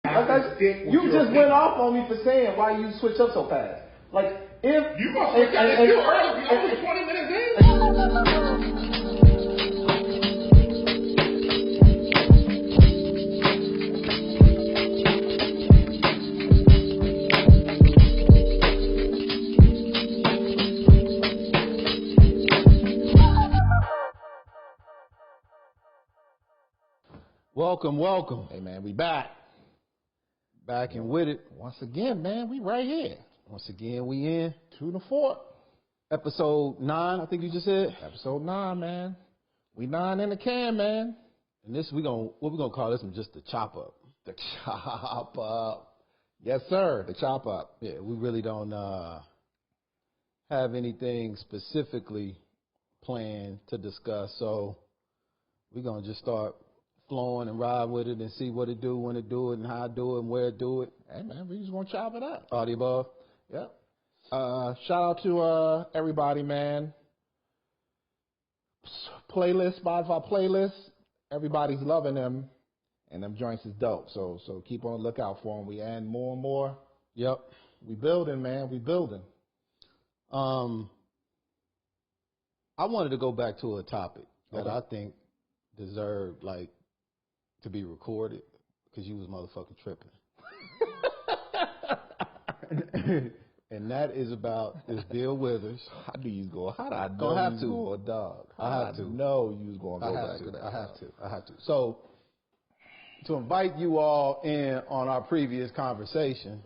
You just went off on me for saying why you switch up so fast. Like, if you gonna switch up, it's too early. We only 20 minutes in. Welcome. Hey, man, we back. Back and with it. Once again, man, we right here. Once again, we in. 2 to 4. Episode 9, I think you just said. Episode 9, man. We 9 in the can, man. And this, what we gonna call this one? Just the chop up. The chop up. Yes, sir, the chop up. Yeah, we really don't have anything specifically planned to discuss. So we're going to just start flowing and ride with it and see what it do, when it do it, and how it do it, and where it do it. Hey, man, we just going to chop it up. All the above. Yep. Shout out to everybody, man. Playlist, Spotify playlist. Everybody's loving them, and them joints is dope. So keep on the lookout for them. We add more and more. Yep. We building, man. We building. I wanted to go back to a topic that I think deserved, like, to be recorded, because you was motherfucking tripping. And that is about this Bill Withers. How do you go? How do I know Don't have you to. go, dog? I have to. know you was going to go back to that. I have to. So, to invite you all in on our previous conversation,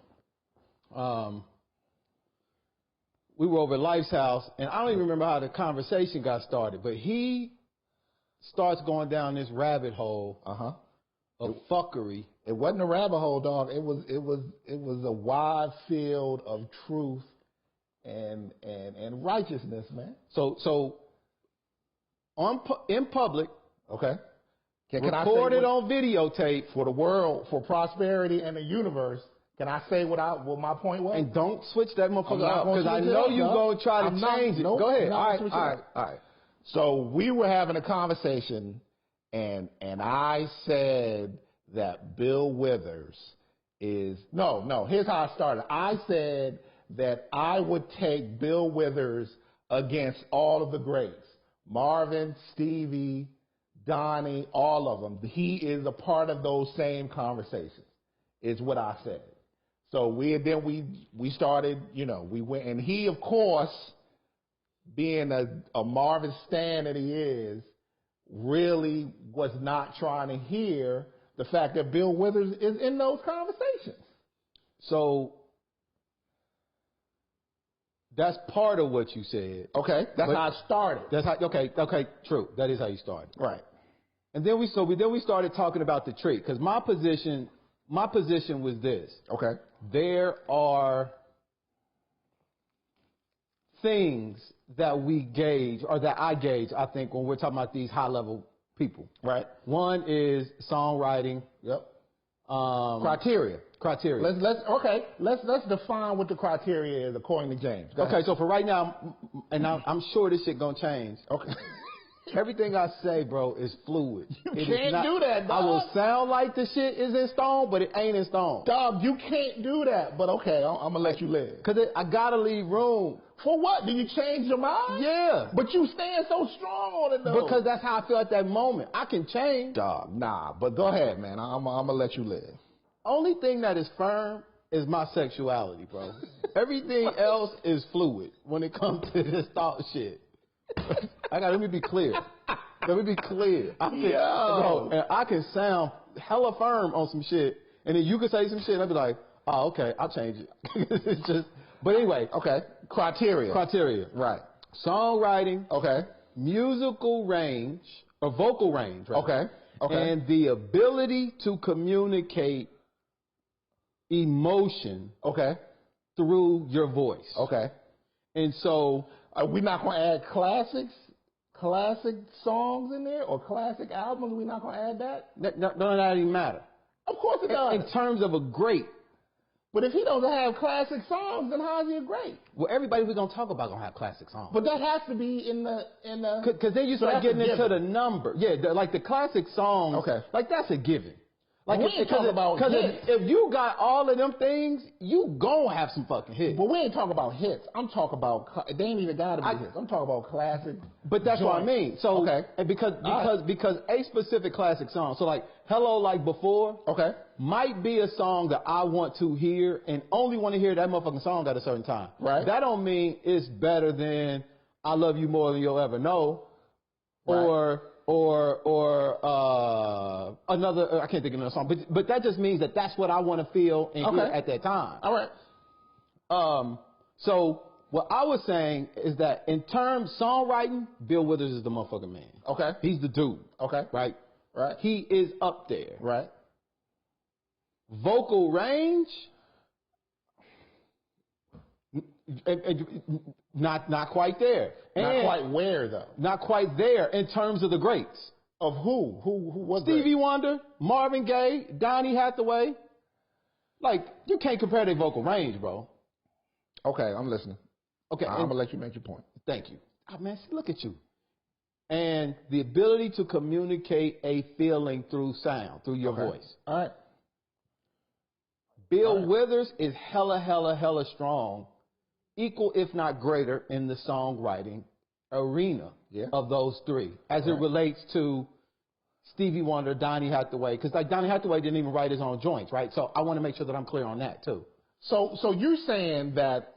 we were over at Life's house, and I don't even remember how the conversation got started, but he starts going down this rabbit hole of fuckery. It wasn't a rabbit hole, dog. It was a wide field of truth and righteousness, man. So in public, okay, recorded on videotape for the world, for prosperity and the universe. Can I say what my point was? And don't switch that motherfucker up, because I know you gonna try to change it. Go ahead. All right. So we were having a conversation, and I said that Bill Withers is no. Here's how I started. I said that I would take Bill Withers against all of the greats, Marvin, Stevie, Donny, all of them. He is a part of those same conversations. Is what I said. So we started, we went, and he, of course, being a Marvin stan that he is, really was not trying to hear the fact that Bill Withers is in those conversations. So that's part of what you said. Okay, that's how I started. That's how. Okay, true. That is how you started. Right. And then we started talking about the trait, because my position was this. Okay. There are things that we gauge, or that I gauge, I think, when we're talking about these high-level people. Right. One is songwriting. Yep. Criteria. Let's define what the criteria is according to James. Okay, so for right now, and I'm sure this shit gonna change. Okay. Everything I say, bro, is fluid. You can't do that, dog. I will sound like the shit is in stone, but it ain't in stone. Dog, you can't do that. But okay, I'm going to let you live. Because I got to leave room. For what? Did you change your mind? Yeah. But you stand so strong on it, though. Because that's how I feel at that moment. I can change. Dog, nah. But go ahead, man. I'm going to let you live. Only thing that is firm is my sexuality, bro. Everything else is fluid when it comes to this thought shit. Let me be clear. I can sound hella firm on some shit, and then you can say some shit, and I'll be like, oh, okay, I'll change it. It's just, but anyway. Okay. Criteria. Right. Songwriting. Okay. Musical range, or vocal range, right? Okay. And the ability to communicate emotion. Okay. Through your voice. Okay. And so, are we not going to add classic songs in there, or classic albums? We're not going to add that? None of that even matter. Of course it does. In terms of a great. But if he doesn't have classic songs, then how is he a great? Well, everybody we're going to talk about going to have classic songs. But that has to be in the... Because then you start getting into the number. Yeah, like the classic songs. Okay. Like, that's a given. Like, we ain't talking about hits. If you got all of them things, you gonna have some fucking hits. But we ain't talking about hits. I'm talking about, they ain't even gotta be hits. I'm talking about classic. But that's what I mean. So, okay. And because a specific classic song, so like Hello Like Before, okay, might be a song that I want to hear and only want to hear that motherfucking song at a certain time. Right. That don't mean it's better than I Love You More Than You'll Ever Know, right. or another, I can't think of another song, but that just means that that's what I want to feel and hear at that time. All right. So what I was saying is that in terms songwriting, Bill Withers is the motherfucking man. Okay. He's the dude. Okay. Right? Right. He is up there. Right. Vocal range, not quite there. Not quite where though? Not quite there in terms of the greats. Of who? Who was Stevie Wonder, Marvin Gaye, Donny Hathaway. Like, you can't compare their vocal range, bro. Okay, I'm listening. Okay. I'm gonna let you make your point. Thank you. Oh, man, see, look at you. And the ability to communicate a feeling through sound, through your voice. All right. Bill Withers is hella strong, equal if not greater in the songwriting arena of those three, as it relates to Stevie Wonder, Donny Hathaway, because like Donny Hathaway didn't even write his own joints, right? So I want to make sure that I'm clear on that too. So you're saying that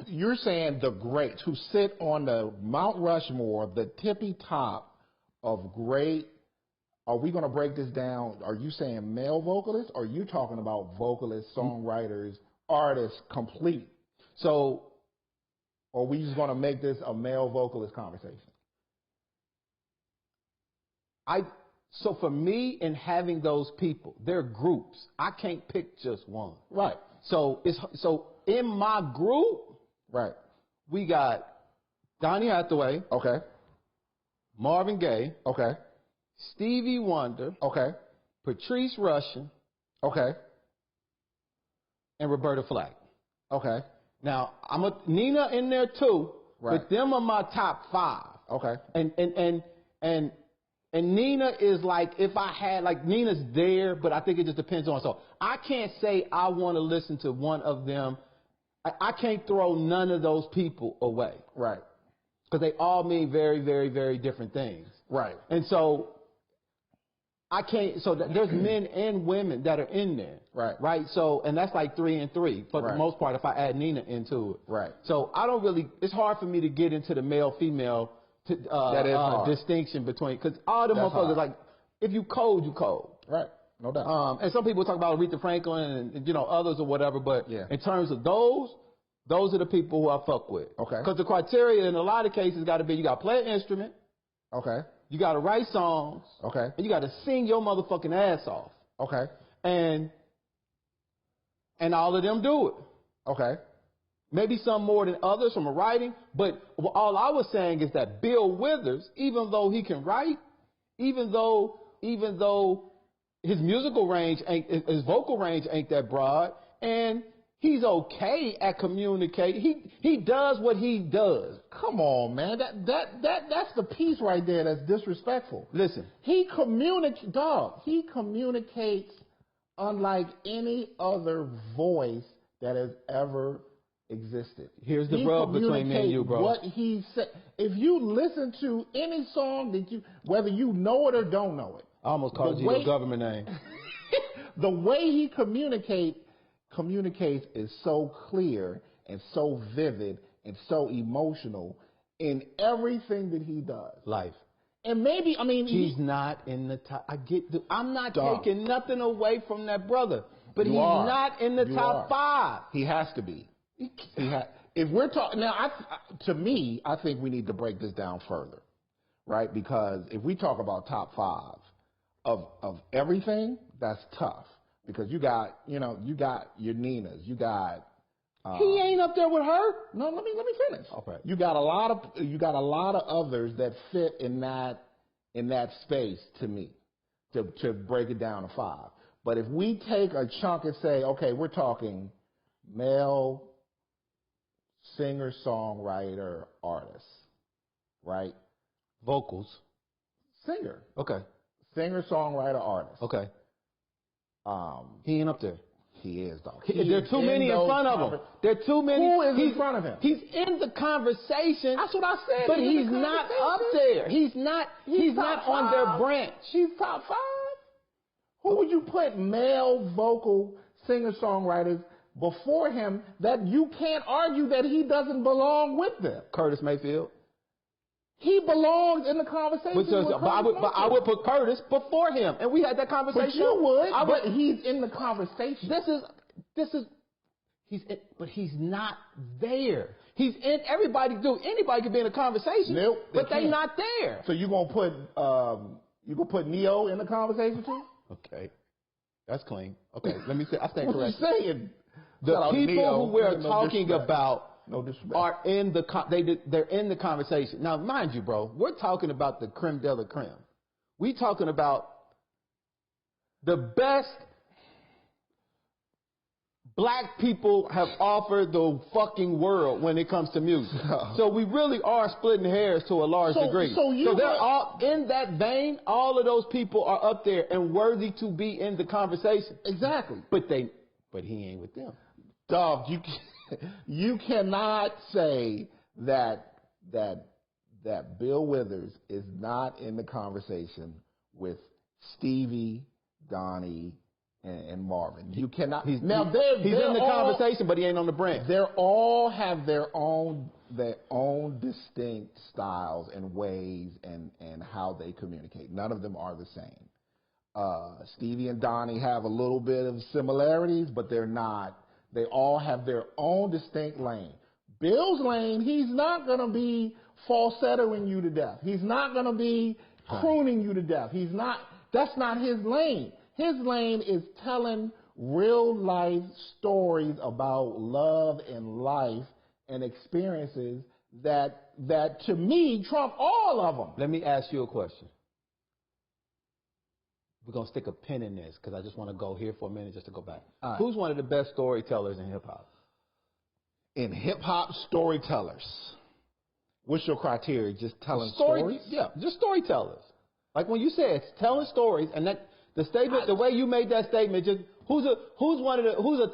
you're saying the greats who sit on the Mount Rushmore, the tippy top of great. Are we going to break this down? Are you saying male vocalists? Or are you talking about vocalists, songwriters, artists, complete? So, or are we just going to make this a male vocalist conversation? So for me, in having those people, they're groups. I can't pick just one. Right. So in my group, right, we got Donny Hathaway. Okay. Marvin Gaye. Okay. Stevie Wonder. Okay. Patrice Rushen. Okay. And Roberta Flack. Okay. Now, Nina in there too, but them are my top 5. Okay. And Nina is like, if I had, like, Nina's there, but I think it just depends on, so I can't say I want to listen to one of them. I can't throw none of those people away. Right. Because they all mean very, very, very different things. Right. And so I can't, so there's men and women that are in there. Right. Right. So, and that's like 3 and 3 for the most part if I add Nina into it. Right. So I don't really, it's hard for me to get into the male-female distinction between, because all the motherfuckers, like, if you cold, you cold. Right. No doubt. And some people talk about Aretha Franklin and others or whatever, but in terms of those are the people who I fuck with. Okay. Because the criteria in a lot of cases got to be you got to play an instrument. Okay. You got to write songs. Okay. And you got to sing your motherfucking ass off. Okay. And all of them do it. Okay. Maybe some more than others from a writing, but all I was saying is that Bill Withers, even though he can write, even though his musical range his vocal range ain't that broad, and he's okay at communicating. He does what he does. Come on, man. That's the piece right there that's disrespectful. Listen. He communicates unlike any other voice that has ever existed. Here's the rub between me and you, bro. What he said. If you listen to any song that whether you know it or don't know it. I almost called you your government name. The way he communicates is so clear and so vivid and so emotional in everything that he does. Life. And maybe, he's not in the top. I'm not taking nothing away from that brother, but he's not in the top 5. He has to be. If we're talking now, to me, I think we need to break this down further, right? Because if we talk about top 5 of everything, that's tough. Because you got your Ninas, you got. He ain't up there with her. No, let me finish. Okay. You got a lot of others that fit in that space to me, to break it down to 5. But if we take a chunk and say, okay, we're talking male singer, songwriter, artist, right? Vocals. Singer. Okay. Singer, songwriter, artist. Okay. He ain't up there. He is, though. There are too many in front of him. There are too many. Who is in front of him? He's in the conversation. That's what I said. But he's not up there. He's not on their branch. He's top 5. Who would you put male vocal singer-songwriters before him that you can't argue that he doesn't belong with them? Curtis Mayfield. He belongs in the conversation. But I would put Curtis before him, and we had that conversation. But you would. But he's in the conversation. But he's not there. He's in. Anybody could be in a conversation. Nope, but they're not there. So you gonna put Neo in the conversation too? Okay, that's clean. Okay, let me say. I stand corrected. What you saying? The people who we're talking about. No disrespect. Are in they're in the conversation. Now, mind you, bro, we're talking about the creme de la creme. We talking about the best black people have offered the fucking world when it comes to music. So we really are splitting hairs to a large degree. So they're all in that vein. All of those people are up there and worthy to be in the conversation. Exactly. But he ain't with them. Dog, you cannot say that Bill Withers is not in the conversation with Stevie, Donny, and Marvin. You cannot. He's in the conversation, but he ain't on the branch. They all have their own distinct styles and ways and how they communicate. None of them are the same. Stevie and Donny have a little bit of similarities, but they're not. They all have their own distinct lane. Bill's lane, he's not going to be falsettoing you to death. He's not going to be crooning you to death. That's not his lane. His lane is telling real life stories about love and life and experiences that to me trump all of them. Let me ask you a question. We're going to stick a pin in this because I just want to go here for a minute just to go back. Right. Who's one of the best storytellers in hip-hop? In hip-hop, storytellers. What's your criteria? Just telling stories? Yeah, just storytellers. Like when you said telling stories, and that the statement, the way you made that statement, just who's a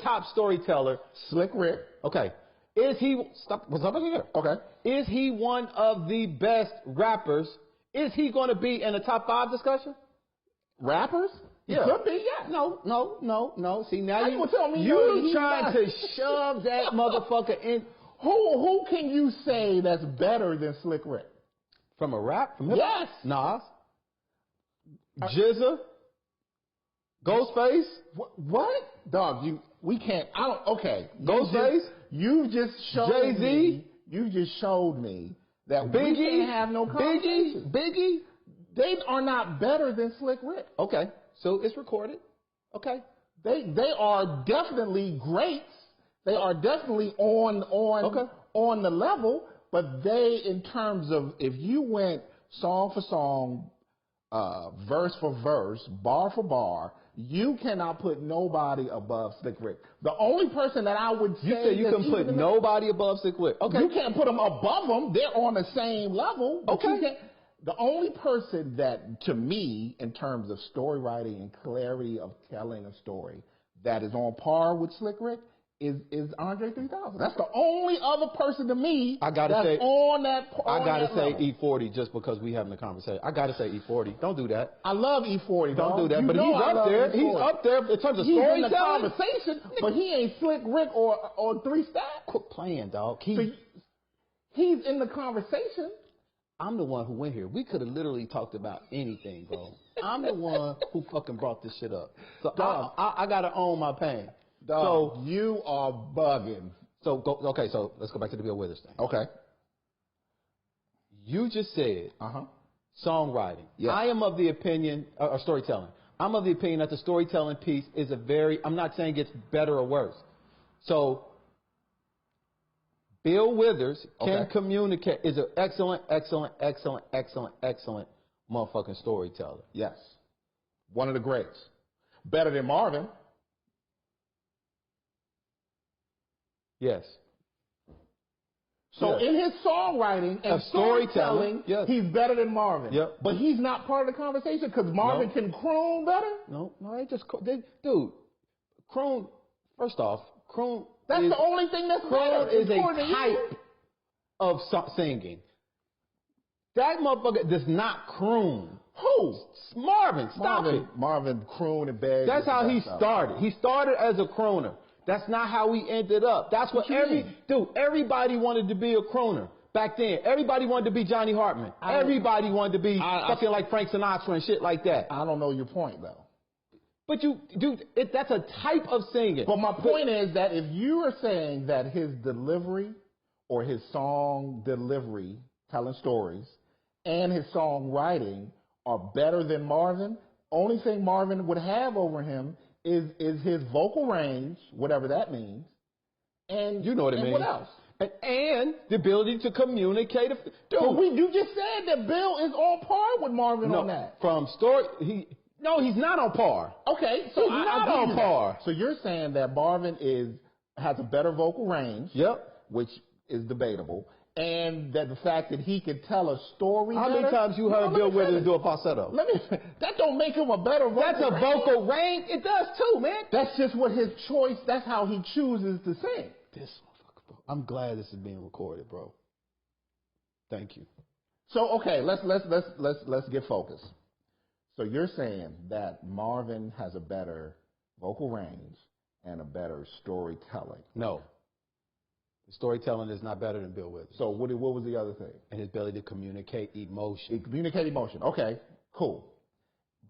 top storyteller? Slick Rick. Okay. What's up here? Okay. Is he one of the best rappers? Is he going to be in the top 5 discussion? Rappers? Yeah. Could be, yeah. No. See, now you tell me you trying to shove that motherfucker in. Who can you say that's better than Slick Rick? From a rap? From hip-hop? Yes. Nas. Jizza. Ghostface. What? Dog, we can't. Okay. Ghostface. You just showed Jay-Z. me. You just showed me that Biggie. We can't have no conversation. Biggie. They are not better than Slick Rick. Okay, so it's recorded. Okay, they are definitely greats. They are definitely on the level. But they, in terms of if you went song for song, verse for verse, bar for bar, you cannot put nobody above Slick Rick. The only person that I would say you said you can put nobody above Slick Rick. Okay, you can't put them above them. They're on the same level. Okay. The only person that, to me, in terms of story writing and clarity of telling a story, that is on par with Slick Rick is Andre 3000. That's the only other person to me I gotta that's say, on that I got to say level. E40 just because we having a conversation. I got to say E40. Don't do that. I love E40. Don't do that. But he's up there. He's up there in terms of storytelling. He's in the conversation, but he ain't Slick Rick or 3 Stack. Quit playing, dog. He's in the conversation. I'm the one who went here. We could have literally talked about anything, bro. I'm the one who fucking brought this shit up. So I got to own my pain. Dog, so you are bugging. So let's go back to the Bill Withers thing. Okay. You just said songwriting. Yes. I am of the opinion, or storytelling. I'm of the opinion that the storytelling piece is I'm not saying it's better or worse. So Bill Withers can communicate, is an excellent motherfucking storyteller. Yes. One of the greats. Better than Marvin. Yes. So in his songwriting and storytelling, he's better than Marvin. Yep. But he's not part of the conversation because Marvin can croon better? No, dude, croon, first off, croon. That's the only thing that's croon is a type of singing. That motherfucker does not croon. Who? Marvin. Stop it. Marvin croon and beg. That's how he started. He started as a crooner. That's not how we ended up. That's what everybody wanted to be a crooner back then. Everybody wanted to be Johnny Hartman. Everybody wanted to be fucking like Frank Sinatra and shit like that. I don't know your point though. But that's a type of singing. But my point is that if you are saying that his delivery or his song delivery, telling stories, and his songwriting are better than Marvin, only thing Marvin would have over him is his vocal range, whatever that means, and you know what it means. What else? And the ability to communicate. Dude, but you just said that Bill is on par with Marvin on that. From story, he's not on par. Okay, so he's not on par. So you're saying that Marvin has a better vocal range. Yep. Which is debatable. And that the fact that he could tell a story. How many times you heard Bill Withers do a falsetto? That don't make him a better vocal range. That's a vocal range. It does too, man. That's just what his choice. That's how he chooses to sing. This motherfucker, bro. I'm glad this is being recorded, bro. Thank you. So okay, let's get focused. So you're saying that Marvin has a better vocal range and a better storytelling? No. Storytelling is not better than Bill Withers. So what was the other thing? And his ability to communicate emotion. Okay, cool.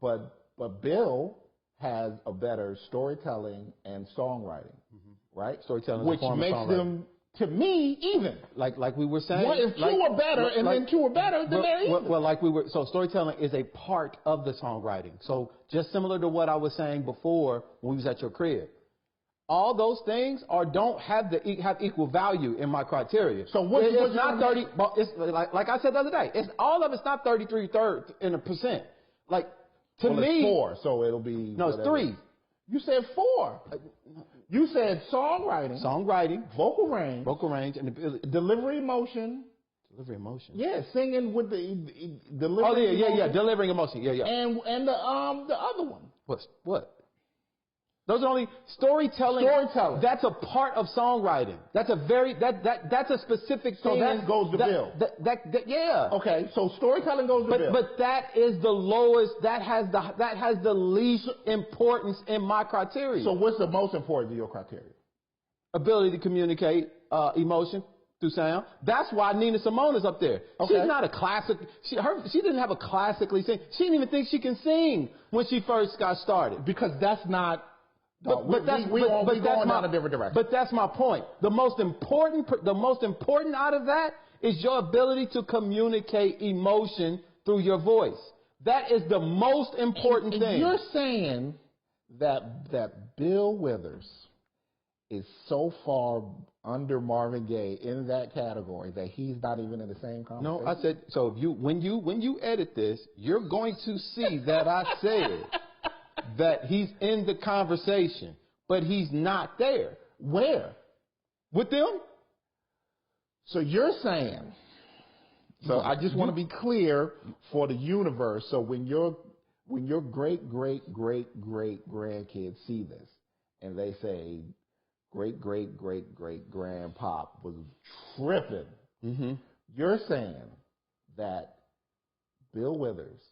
But Bill has a better storytelling and songwriting, right? Storytelling, which makes them, to me, even. Like we were saying. Well, if two are better then two are better, then they're even. Well, so storytelling is a part of the songwriting. So just similar to what I was saying before when we was at your crib. All those things don't have equal value in my criteria. So it's not 30. It's like I said the other day. It's all of it's not 33% Like to me, it's 4. So it'll be it's 3. You said 4. You said songwriting, vocal range, and delivery emotion. Yeah, singing with the delivery. Oh yeah, delivering emotion. Yeah. And the other one. What? Those are only storytelling. That's a part of songwriting. That's a specific thing. So that goes to Bill. Yeah. Okay. So storytelling goes to Bill. But that is the lowest. That has the least importance in my criteria. So what's the most important to your criteria? Ability to communicate emotion through sound. That's why Nina Simone is up there. Okay. She's not a classic. She didn't have a classically sing. She didn't even think she can sing when she first got started. Because that's not. We're going down a different direction. But that's my point. The most important out of that is your ability to communicate emotion through your voice. That is the most important thing. You're saying that Bill Withers is so far under Marvin Gaye in that category that he's not even in the same conversation? No, I said so. When you edit this, you're going to see that I said that he's in the conversation, but he's not there. Where? With them? So you're saying, I just want to be clear for the universe. So when your great grandkids see this and they say great grandpop was tripping, you're saying that Bill Withers,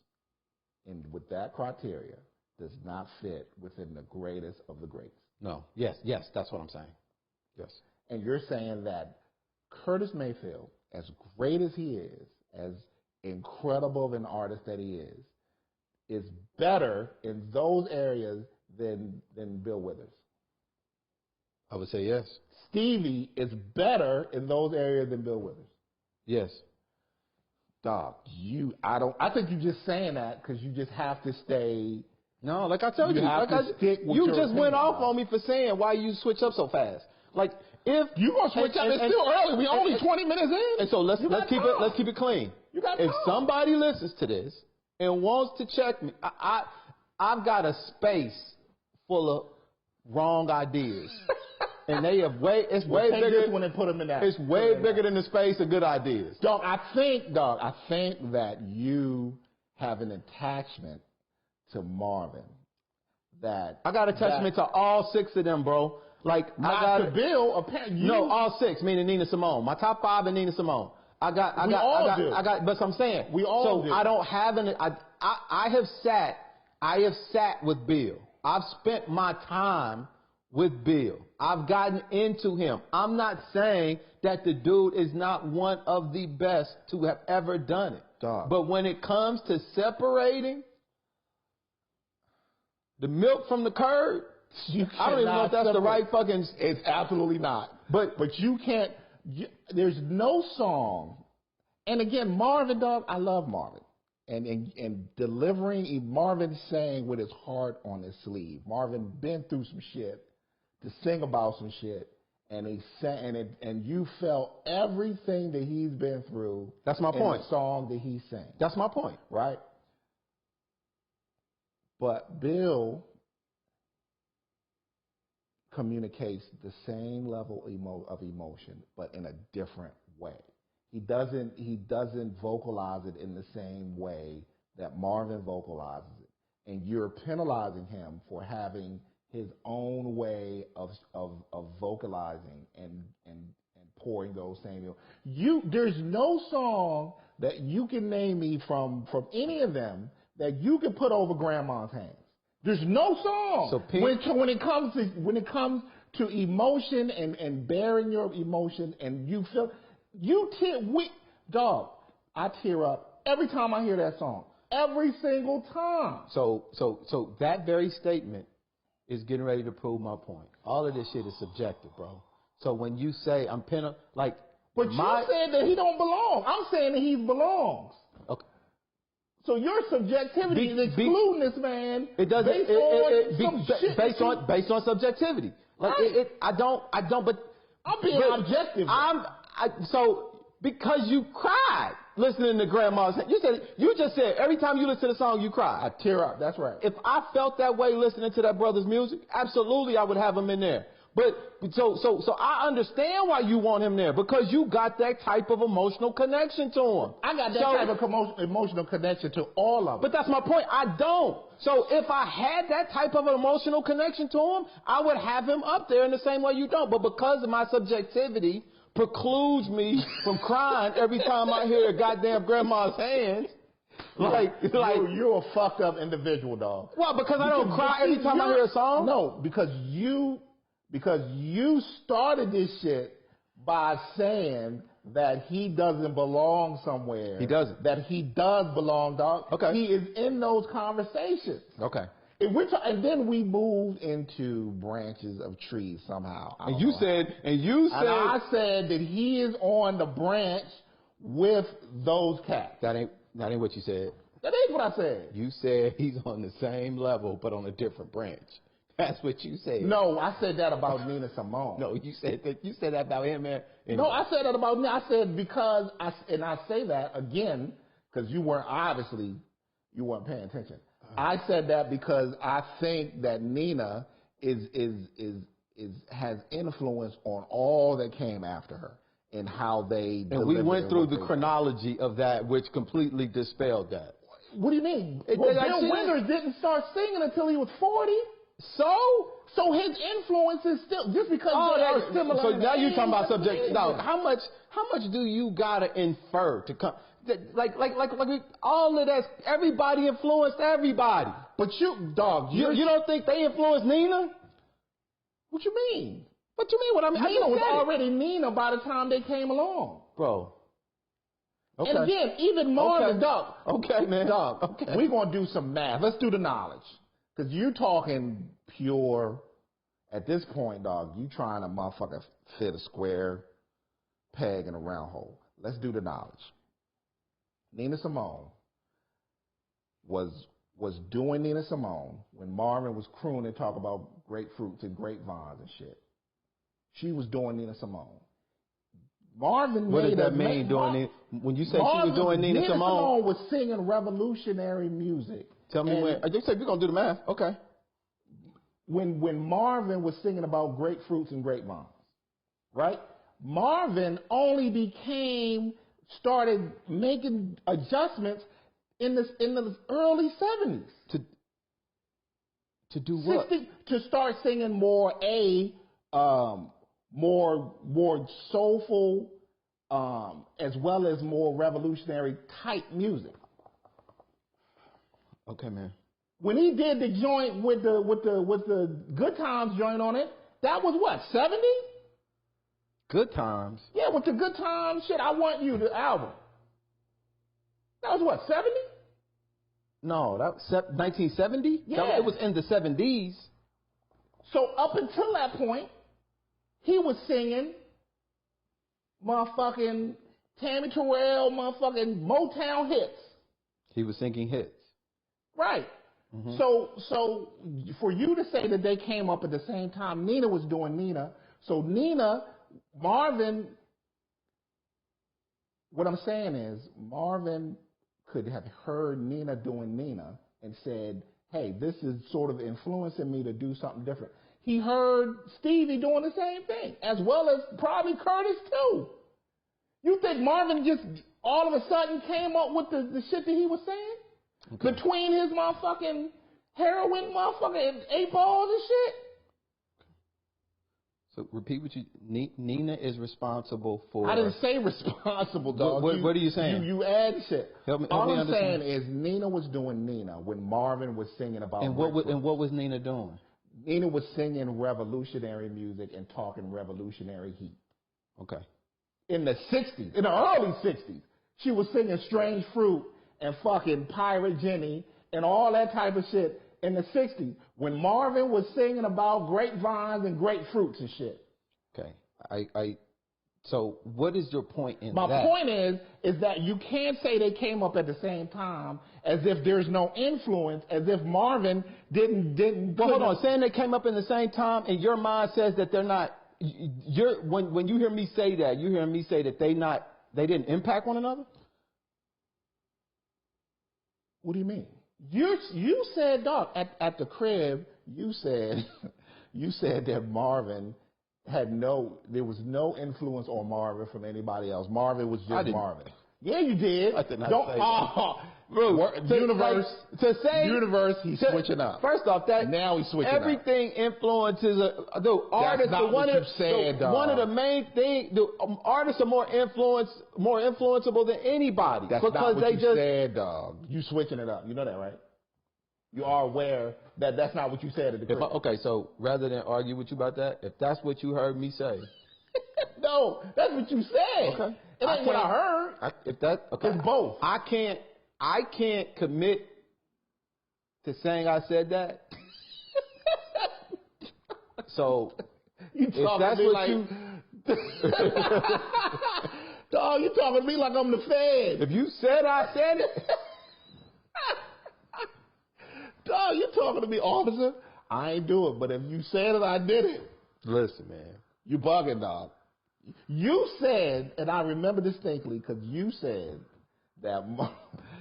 with that criteria, does not fit within the greatest of the greats. No. Yes, that's what I'm saying. Yes. And you're saying that Curtis Mayfield, as great as he is, as incredible of an artist that he is better in those areas than Bill Withers. I would say yes. Stevie is better in those areas than Bill Withers. Yes. Dog, I think you're just saying that because you just have to stay. No, like I told you, you just went off on me for saying why you switch up so fast. Like if you gonna switch up, it's still early. We only 20 minutes in. And so let's keep it clean. If somebody listens to this and wants to check me, I've got a space full of wrong ideas. And they have it's way take bigger. This one and put them in that. It's way bigger than the space of good ideas. Dog, I think that you have an attachment to Marvin. That I got attachment to all 6 of them, bro. Like not I got to Bill. Apparently, no, all 6, meaning Nina Simone. My top 5 and Nina Simone. I got, but I'm saying, we all do. I don't have I have sat with Bill. I've spent my time with Bill. I've gotten into him. I'm not saying that the dude is not one of the best to have ever done it. Dog. But when it comes to separating the milk from the curd, I don't even know if that's the right fucking... It's absolutely not. But you can't... there's no song... And again, Marvin, dog, I love Marvin. And delivering... Marvin sang with his heart on his sleeve. Marvin been through some shit to sing about some shit. And he sang... And you felt everything that he's been through... That's my point. In the song that he sang. That's my point. Right? But Bill... communicates the same level of emotion, but in a different way. He doesn't vocalize it in the same way that Marvin vocalizes it. And you're penalizing him for having his own way of vocalizing and pouring those same. There's no song that you can name me from any of them that you can put over Grandma's hands. There's no song. So when it comes to emotion and bearing your emotion, and you feel dog, I tear up every time I hear that song. Every single time. So that very statement is getting ready to prove my point. All of this shit is subjective, bro. So when you say I'm like, but you said that he don't belong. I'm saying that he belongs. Okay. So your subjectivity is excluding this man. It doesn't based on subjectivity. Like right. I don't. But I'm being objective. So because you cried listening to Grandma's. You just said every time you listen to the song you cry. I tear up. That's right. If I felt that way listening to that brother's music, absolutely I would have him in there. But so I understand why you want him there, because you got that type of emotional connection to him. I got that type of emotional connection to all of them. But that's my point. I don't. So if I had that type of an emotional connection to him, I would have him up there in the same way you don't. But because of my subjectivity precludes me from crying every time I hear goddamn Grandma's hands. You're a fucked up individual, dog. Well, because I don't cry every time I hear a song? No, because you started this shit by saying that he doesn't belong somewhere. He doesn't. That he does belong, dog. Okay. He is in those conversations. Okay. And then we moved into branches of trees somehow. And you said. And I said that he is on the branch with those cats. That ain't what you said. That ain't what I said. You said he's on the same level, but on a different branch. That's what you said. No, I said that about Nina Simone. No, you said that about him, man. Anyway. No, I said that about Nina. I said because I say that again because you weren't paying attention. I said that because I think that Nina has influence on all that came after her and how they. And we went through the chronology of that, which completely dispelled that. What do you mean? Bill Withers didn't start singing until he was 40. So his influence is still just because they are similar. So now you're talking about subject. No, how much do you gotta infer to come? Like all of that. Everybody influenced everybody. But you don't think they influenced Nina? What you mean? What you mean? What I mean? Nina was already Nina by the time they came along, bro. Okay. And again, even Marvin, dog. Okay, man. Dog. Okay. We're gonna do some math. Let's do the knowledge. Because you're talking pure, at this point, dog, you trying to motherfucker fit a square peg in a round hole. Let's do the knowledge. Nina Simone was doing Nina Simone when Marvin was crooning and talking about grapefruits and grapevines and shit. She was doing Nina Simone. Marvin what does that mean, doing when you say she was doing Nina Simone? Nina Simone was singing revolutionary music. Tell me when. You said we're going to do the math. Okay. when Marvin was singing about grapefruits and grapevines, right? Marvin only started making adjustments in the early 70s. To do what? To start singing more soulful, as well as more revolutionary type music. Okay, man. When he did the joint with the Good Times joint on it, that was what, 70? Good Times? Yeah, with the Good Times shit, I Want You, the album. That was what, 70? No, that was 1970? Yeah. It was in the 70s. So up until that point, he was singing motherfucking Tammy Terrell, motherfucking Motown hits. He was singing hits. Right. Mm-hmm. So for you to say that they came up at the same time, Nina was doing Nina. So Marvin, what I'm saying is Marvin could have heard Nina doing Nina and said, hey, this is sort of influencing me to do something different. He heard Stevie doing the same thing, as well as probably Curtis too. You think Marvin just all of a sudden came up with the shit that he was saying? Okay. Between his motherfucking heroin motherfucking 8 balls and shit? So repeat what you... Nina is responsible for... I didn't say responsible, dog. What are you saying? You add shit. Help me all I'm understand. saying is Nina was doing Nina when Marvin was singing about... And what was Nina doing? Nina was singing revolutionary music and talking revolutionary heat. Okay. In the 60s, in the early 60s, she was singing Strange Fruit and fucking Pirate Jenny and all that type of shit in the 60s when Marvin was singing about grapevines and grapefruits and shit. Okay. So what is your point in that? My point is that you can't say they came up at the same time as if there's no influence, as if Marvin didn't. Well, hold on. Saying they came up in the same time, and your mind says that they're not. When you hear me say that, you hear me say that they didn't impact one another. What do you mean? You said, dog, at the crib. You said that Marvin there was no influence on Marvin from anybody else. Marvin was just Marvin. Yeah, you did. I did not say that. Bro, universe, he's switching up. First off, now he's switching everything up. Influences the artists. That's not what you said, dog. One of the main things, the artists are more influenceable than anybody. That's not what you said, dog. You switching it up. You know that, right? You are aware that that's not what you said at the crib. Okay, so rather than argue with you about that, if that's what you heard me say. No, that's what you said. Okay. It ain't what I heard. It's both. I can't commit to saying I said that. So you if that's what you dog, you talking to me like I'm the Fed. If you said I said it. Dog, you talking to me, officer? I ain't do it, but if you said it, I did it. Listen, man. You bugging, dog. You said, and I remember distinctly, because you said that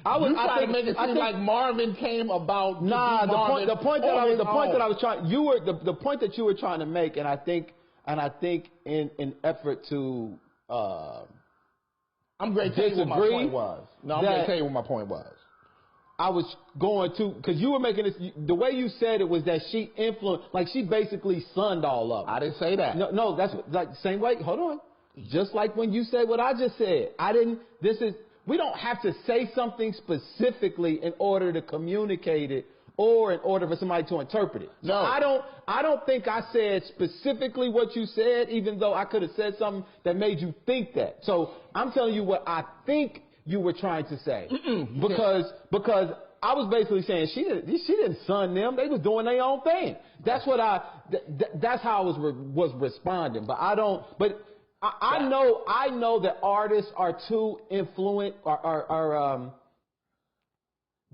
I think make it seem like Marvin came about. Nah, the point that I was trying. The point that you were trying to make, and I think in an effort to I'm going to tell you what my point was. No, I'm going to tell you what my point was. I was going to, because you were making this, the way you said it was that she influenced, like she basically sunned all of it. I didn't say that. No, that's like the same way. Hold on. Just like when you said what I just said. We don't have to say something specifically in order to communicate it or in order for somebody to interpret it. No. I don't think I said specifically what you said, even though I could have said something that made you think that. So I'm telling you what I think you were trying to say. Because I was basically saying she didn't son them. They was doing their own thing. That's what that's how I was responding. But I know that artists are too influent,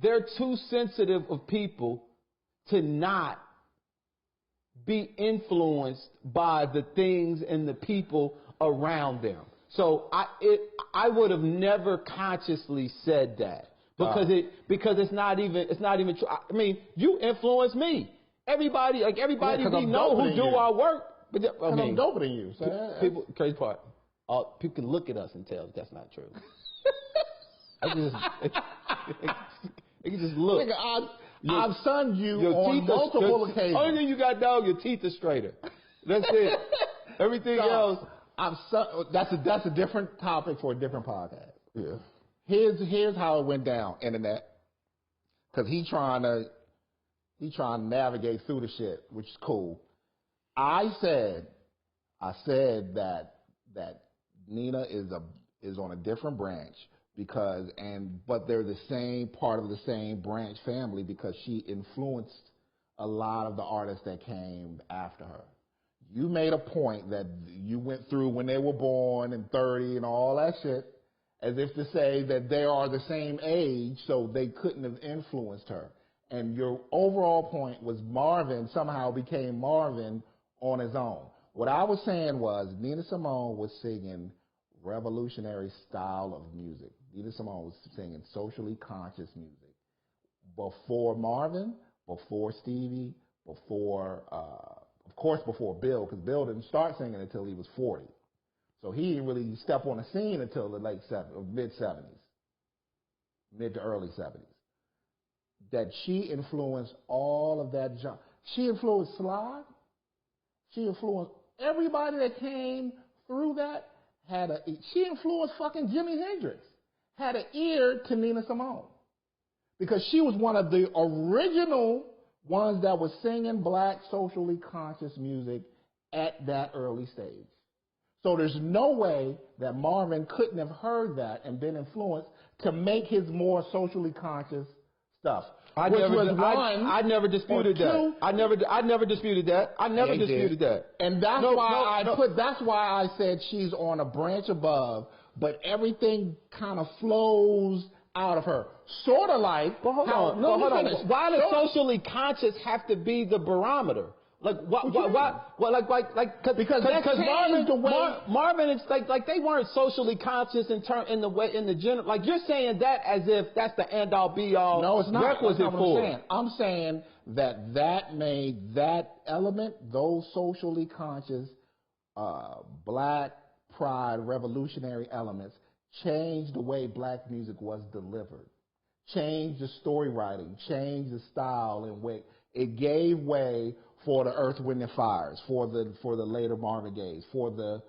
they're too sensitive of people to not be influenced by the things and the people around them. So I would have never consciously said that because it's not even true. I mean, you influence me Everybody Yeah, 'cause we I'm know doper who than do you. our work. But I mean, I'm doper than you. So people, crazy part. People can look at us and tell that's not true. They can just look. Nigga, I've sunned you Your on teeth multiple are, occasions. only thing you got, dog, your teeth are straighter. That's it. Everything else. That's a different topic for a different podcast. Yeah. Here's how it went down, internet. Because he trying to navigate through the shit, which is cool. I said that Nina is on a different branch but they're the same part of the same branch family because she influenced a lot of the artists that came after her. You made a point that you went through when they were born and 30 and all that shit, as if to say that they are the same age, so they couldn't have influenced her. And your overall point was Marvin somehow became Marvin on his own. What I was saying was Nina Simone was singing revolutionary style of music. Nina Simone was singing socially conscious music. Before Marvin, before Stevie, before, of course, before Bill, because Bill didn't start singing until he was 40. So he didn't really step on the scene until the mid-70s, mid to early 70s. That she influenced all of that genre. She influenced Slide. She influenced everybody that came through that. She influenced fucking Jimi Hendrix. Had an ear to Nina Simone. Because she was one of the original ones that was singing black socially conscious music at that early stage. So there's no way that Marvin couldn't have heard that and been influenced to make his more socially conscious stuff. I never disputed that. I never disputed that. I never disputed that. And that's that's why I said she's on a branch above, but everything kind of flows out of her. Sort of like, hold on. Why does socially conscious have to be the barometer? Like because Marvin, it's like they weren't socially conscious in the general. Like you're saying that as if that's the end all be all. No, it's not. Requisite That's not what for. I'm saying. I'm saying that made that element, those socially conscious, black pride, revolutionary elements, change the way black music was delivered, change the story writing, change the style and way it gave way for the Earth, Wind and Fires, for the later Marvin Gaye, for the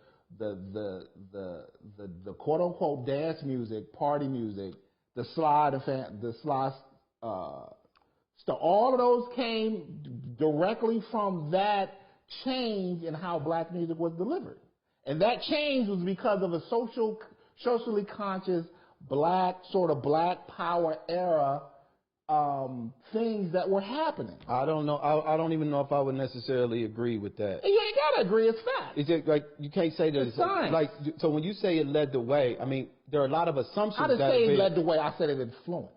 quote unquote dance music, party music, the slide, all of those came directly from that change in how black music was delivered, and that change was because of a socially conscious black power era. Things that were happening. I don't know. I don't even know if I would necessarily agree with that. You ain't gotta agree. It's fact. Is it like you can't say that it's science. Like so when you say it led the way? I mean there are a lot of assumptions. I didn't say it led the way. I said it influenced.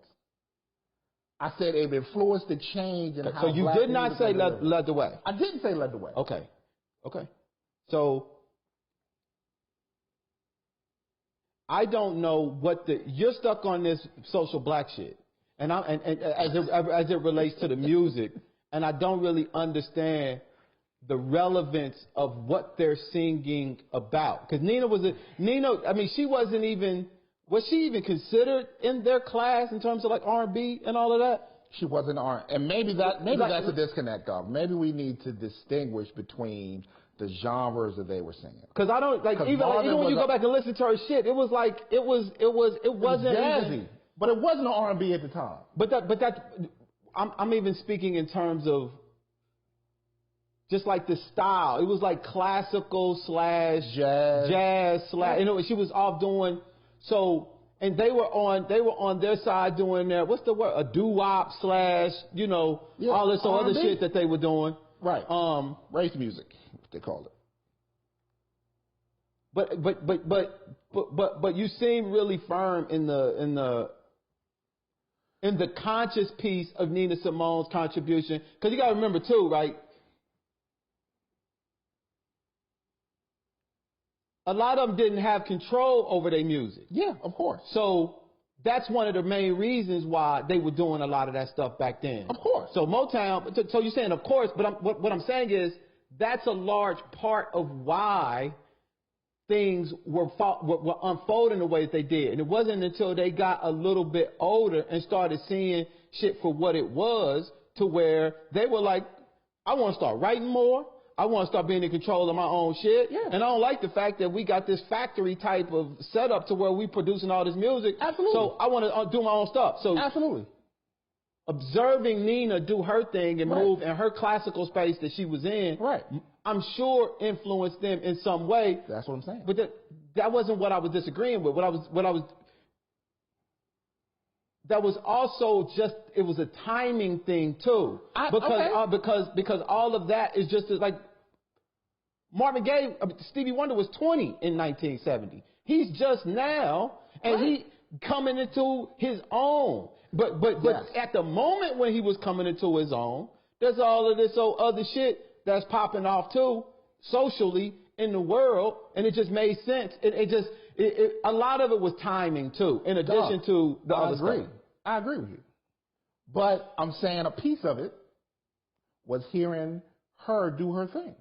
I said it influenced the change in how. So you did not say led the way. I didn't say led the way. Okay. So I don't know you're stuck on this social black shit. And as it relates to the music, and I don't really understand the relevance of what they're singing about. Because Nina, I mean, was she even considered in their class in terms of like R&B and all of that? She wasn't R&B, and maybe that's a disconnect, dog. Maybe we need to distinguish between the genres that they were singing. Because I don't like even when you go back and listen to her shit, it wasn't jazzy. Even, but it wasn't R&B at the time. I'm even speaking in terms of just like the style. It was like classical / jazz / she was off doing so, and they were on their side doing their what's the word, a doo-wop / all this other shit that they were doing. Right. Race music, they called it. But you seem really firm in the conscious piece of Nina Simone's contribution. Because you got to remember, too, right? A lot of them didn't have control over their music. Yeah, of course. So that's one of the main reasons why they were doing a lot of that stuff back then. Of course. So Motown, so you're saying of course, but what I'm saying is that's a large part of why things were unfolding the way that they did. And it wasn't until they got a little bit older and started seeing shit for what it was to where they were like, I want to start writing more. I want to start being in control of my own shit. Yeah. And I don't like the fact that we got this factory type of setup to where we producing all this music. Absolutely. So I want to do my own stuff. So Absolutely. Observing Nina do her thing and move in her classical space that she was in, Right. I'm sure influenced them in some way. That's what I'm saying. But that wasn't what I was disagreeing with. That was also just, it was a timing thing too. Because all of that is just like Marvin Gaye, Stevie Wonder was 20 in 1970. He's just now, and he coming into his own. But at the moment when he was coming into his own, there's all of this other shit that's popping off too, socially in the world, and it just made sense. A lot of it was timing too, in addition to the other stuff. I agree with you. But I'm saying a piece of it was hearing her do her thing.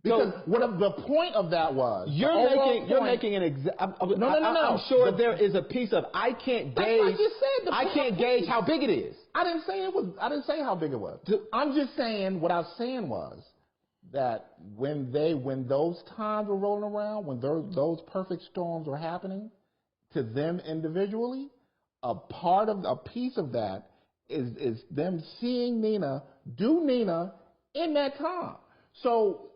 Because what the point of that was, you're making an example. No. I'm sure there is a piece of I can't gauge. I can't gauge how big it is. I didn't say how big it was. I'm just saying what I was saying was that when those times were rolling around, when those perfect storms were happening to them individually, a piece of that is them seeing Nina do Nina in that time. So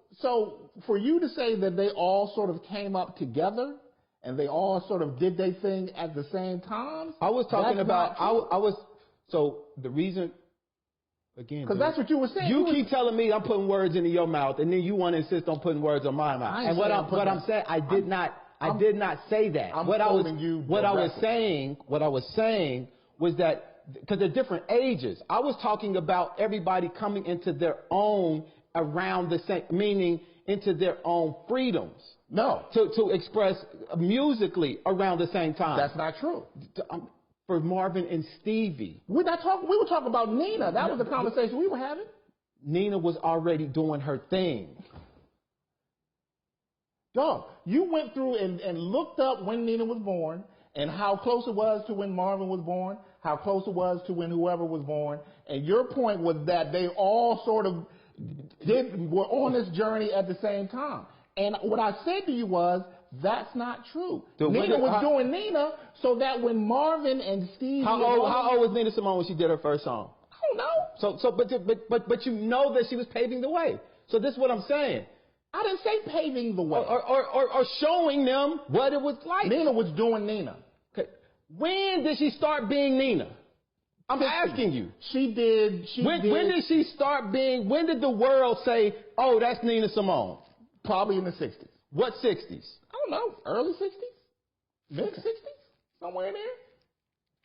for you to say that they all sort of came up together and they all sort of did their thing at the same time. I was talking about, so the reason, again, because that's what you were saying. You keep telling me I'm putting words into your mouth, and then you want to insist on putting words in my mouth. And what I'm saying, I did not say that. What I was saying was that because they're different ages. I was talking about everybody coming into their own around the same, meaning into their own freedoms. No. To express musically around the same time. That's not true. For Marvin and Stevie. We were talking about Nina. That was the conversation we were having. Nina was already doing her thing. Dog, you went through and looked up when Nina was born and how close it was to when Marvin was born, how close it was to when whoever was born, and your point was that they all sort of were on this journey at the same time. And what I said to you was, that's not true. Nina was doing Nina so that when Marvin and Stevie... How old was Nina Simone when she did her first song? I don't know. But you know that she was paving the way. So this is what I'm saying. I didn't say paving the way. Or showing them what it was like. Nina was doing Nina. Okay. When did she start being Nina? I'm asking you. She did. When did she start being, when did the world say, oh, that's Nina Simone? Probably in the 60s. What 60s? I don't know. Early 60s? Mid 60s? Somewhere in there?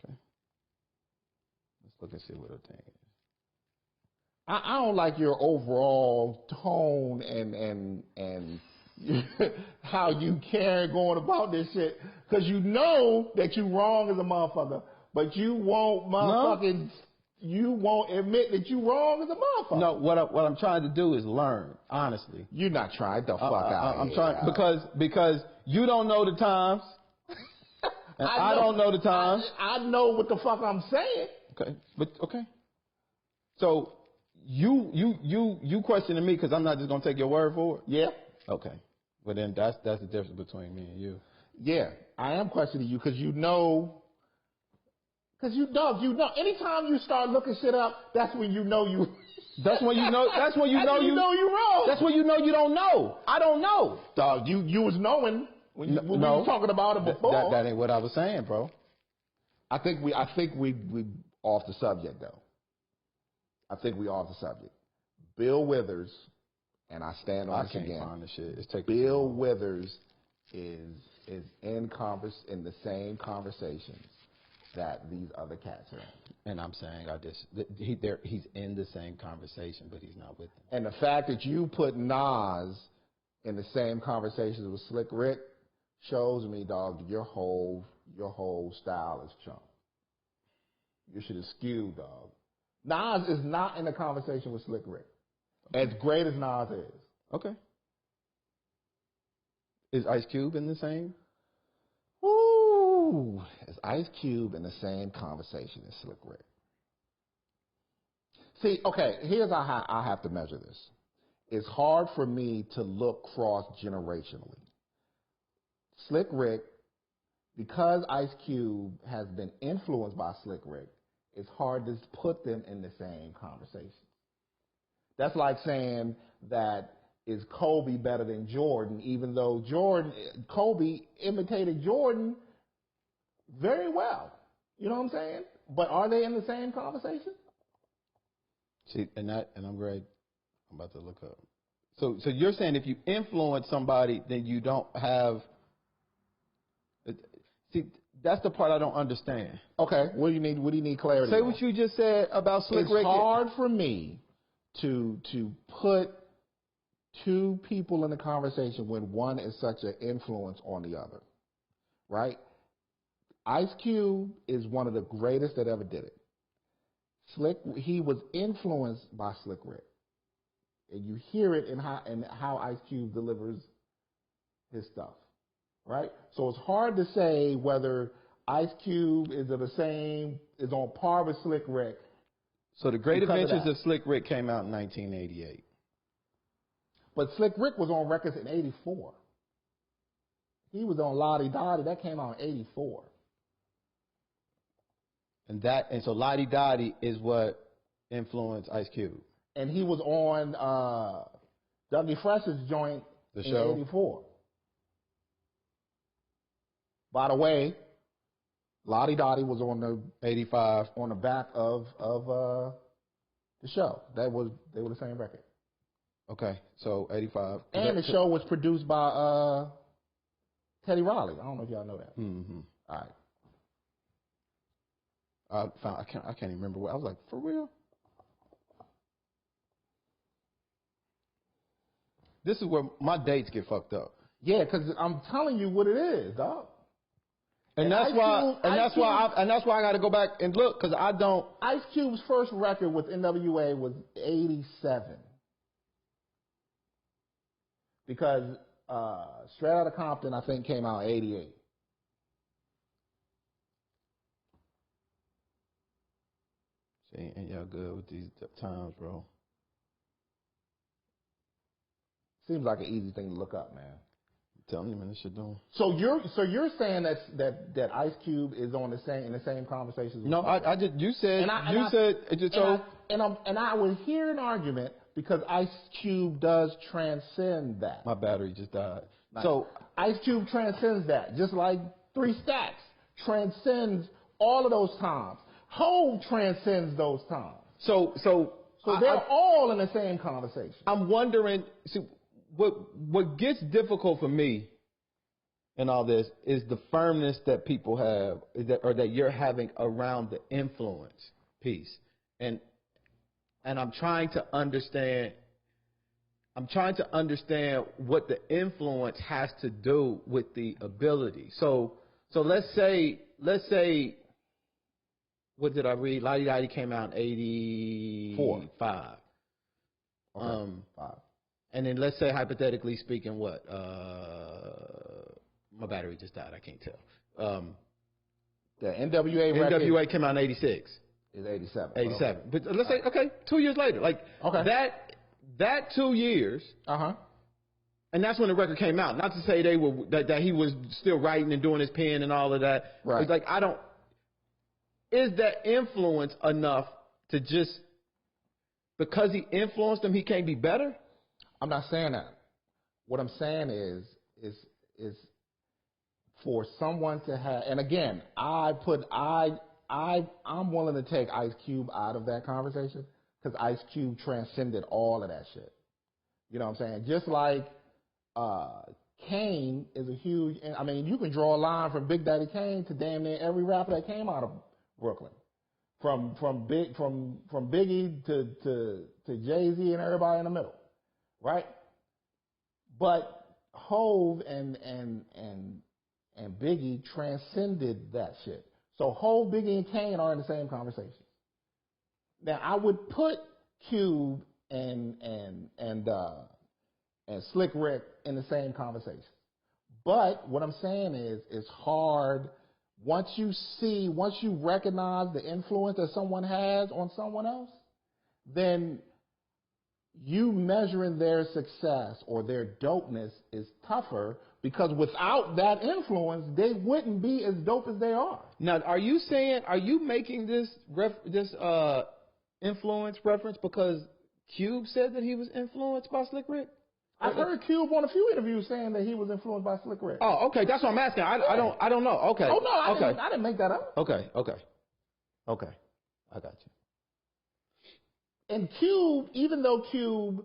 Okay. Let's look and see what her thing is. I don't like your overall tone and how you carry going about this shit. Because you know that you're wrong as a motherfucker, but you won't you won't admit that you're wrong as a motherfucker. No, what I'm trying to do is learn, honestly. You're not trying the fuck out. I'm trying because you don't know the times. And I don't know the times. I know what the fuck I'm saying. Okay. So you questioning me because I'm not just gonna take your word for it? Yeah. Okay. Well then that's the difference between me and you. Yeah, I am questioning you because you know. Because you know. Anytime you start looking shit up, that's when you know you. That's when you know. That's when you know you're wrong. That's when you know you don't know. I don't know. Dog, you was knowing when we were talking about it before. That ain't what I was saying, bro. I think we off the subject though. I think we off the subject. Bill Withers, and I stand on this again. I can't find the shit. It's taking Bill Withers is in the same conversations that these other cats are in. And I'm saying he's in the same conversation, but he's not with them. And the fact that you put Nas in the same conversations with Slick Rick shows me, dog, your whole your whole style is chump. Your shit is skewed, dog. Nas is not in the conversation with Slick Rick. As great as Nas is. Okay. Is Ice Cube in the same? Ooh, is Ice Cube in the same conversation as Slick Rick? See, okay, here's how I have to measure this. It's hard for me to look cross-generationally. Slick Rick, because Ice Cube has been influenced by Slick Rick, it's hard to put them in the same conversation. That's like saying that is Kobe better than Jordan, even though Kobe imitated Jordan very well. You know what I'm saying? But are they in the same conversation? See, and I'm great. I'm about to look up. So you're saying if you influence somebody, then you don't have. See, that's the part I don't understand. Okay, what do you need clarity? Say on? what you just said about Slick Rick. It's hard for me to put two people in a conversation when one is such an influence on the other, right? Ice Cube is one of the greatest that ever did it. He was influenced by Slick Rick, and you hear it in how Ice Cube delivers his stuff, right? So it's hard to say whether Ice Cube is on par with Slick Rick. So the Great Adventures of Slick Rick came out in 1988. But Slick Rick was on records in 84. He was on Lottie Dottie. That came out in 84. And so Lottie Dottie is what influenced Ice Cube. And he was on Dougie Fresh's joint in 84. By the way, Lottie Dottie was on the 85 on the back of the show. They were the same record. Okay, so 85. And the show was produced by Teddy Riley. I don't know if y'all know that. Mm-hmm. All right. I can't even remember what I was like. For real? This is where my dates get fucked up. Yeah, because I'm telling you what it is, dog. And that's why I got to go back and look because I don't. Ice Cube's first record with NWA was 87. Because Straight Outta Compton, I think, came out in 88. See, ain't y'all good with these times, bro? Seems like an easy thing to look up, man. I'm telling you, man, this shit doing. So you're saying that Ice Cube is in the same conversations? No, I just you said I would hear an argument because Ice Cube does transcend that. My battery just died. Nice. So Ice Cube transcends that, just like 3 Stacks transcends all of those times. Hov transcends those times. So they're all in the same conversation. I'm wondering, see, what gets difficult for me in all this is the firmness that people have, that you're having around the influence piece, and I'm trying to understand. I'm trying to understand what the influence has to do with the ability. So let's say. What did I read? Lottie Dottie came out in 85. Okay. 5. And then let's say, hypothetically speaking, what? My battery just died. I can't tell. The NWA came out in 86. Is 87. 87. Okay. But let's say, okay, 2 years later. Like, okay. That 2 years. Uh-huh. And that's when the record came out. Not to say that he was still writing and doing his pen and all of that. Right. It's like, is that influence enough to just, because he influenced him, he can't be better? I'm not saying that. What I'm saying is for someone to have, and again, I'm willing to take Ice Cube out of that conversation because Ice Cube transcended all of that shit. You know what I'm saying? Just like Kane is a huge, I mean, you can draw a line from Big Daddy Kane to damn near every rapper that came out of Brooklyn, from Biggie to Jay-Z and everybody in the middle, right? But Hov and and Biggie transcended that shit. So Hov, Biggie, and Kane are in the same conversation. Now I would put Cube and Slick Rick in the same conversation. But what I'm saying is, it's hard once you recognize the influence that someone has on someone else, then you measuring their success or their dopeness is tougher, because without that influence, they wouldn't be as dope as they are. Now, are you making this influence reference because Cube said that he was influenced by Slick Rick? I've heard Cube on a few interviews saying that he was influenced by Slick Rick. Oh, okay. That's what I'm asking. I don't know. Okay. Oh no, I didn't make that up. Okay. I got you. And Cube, even though Cube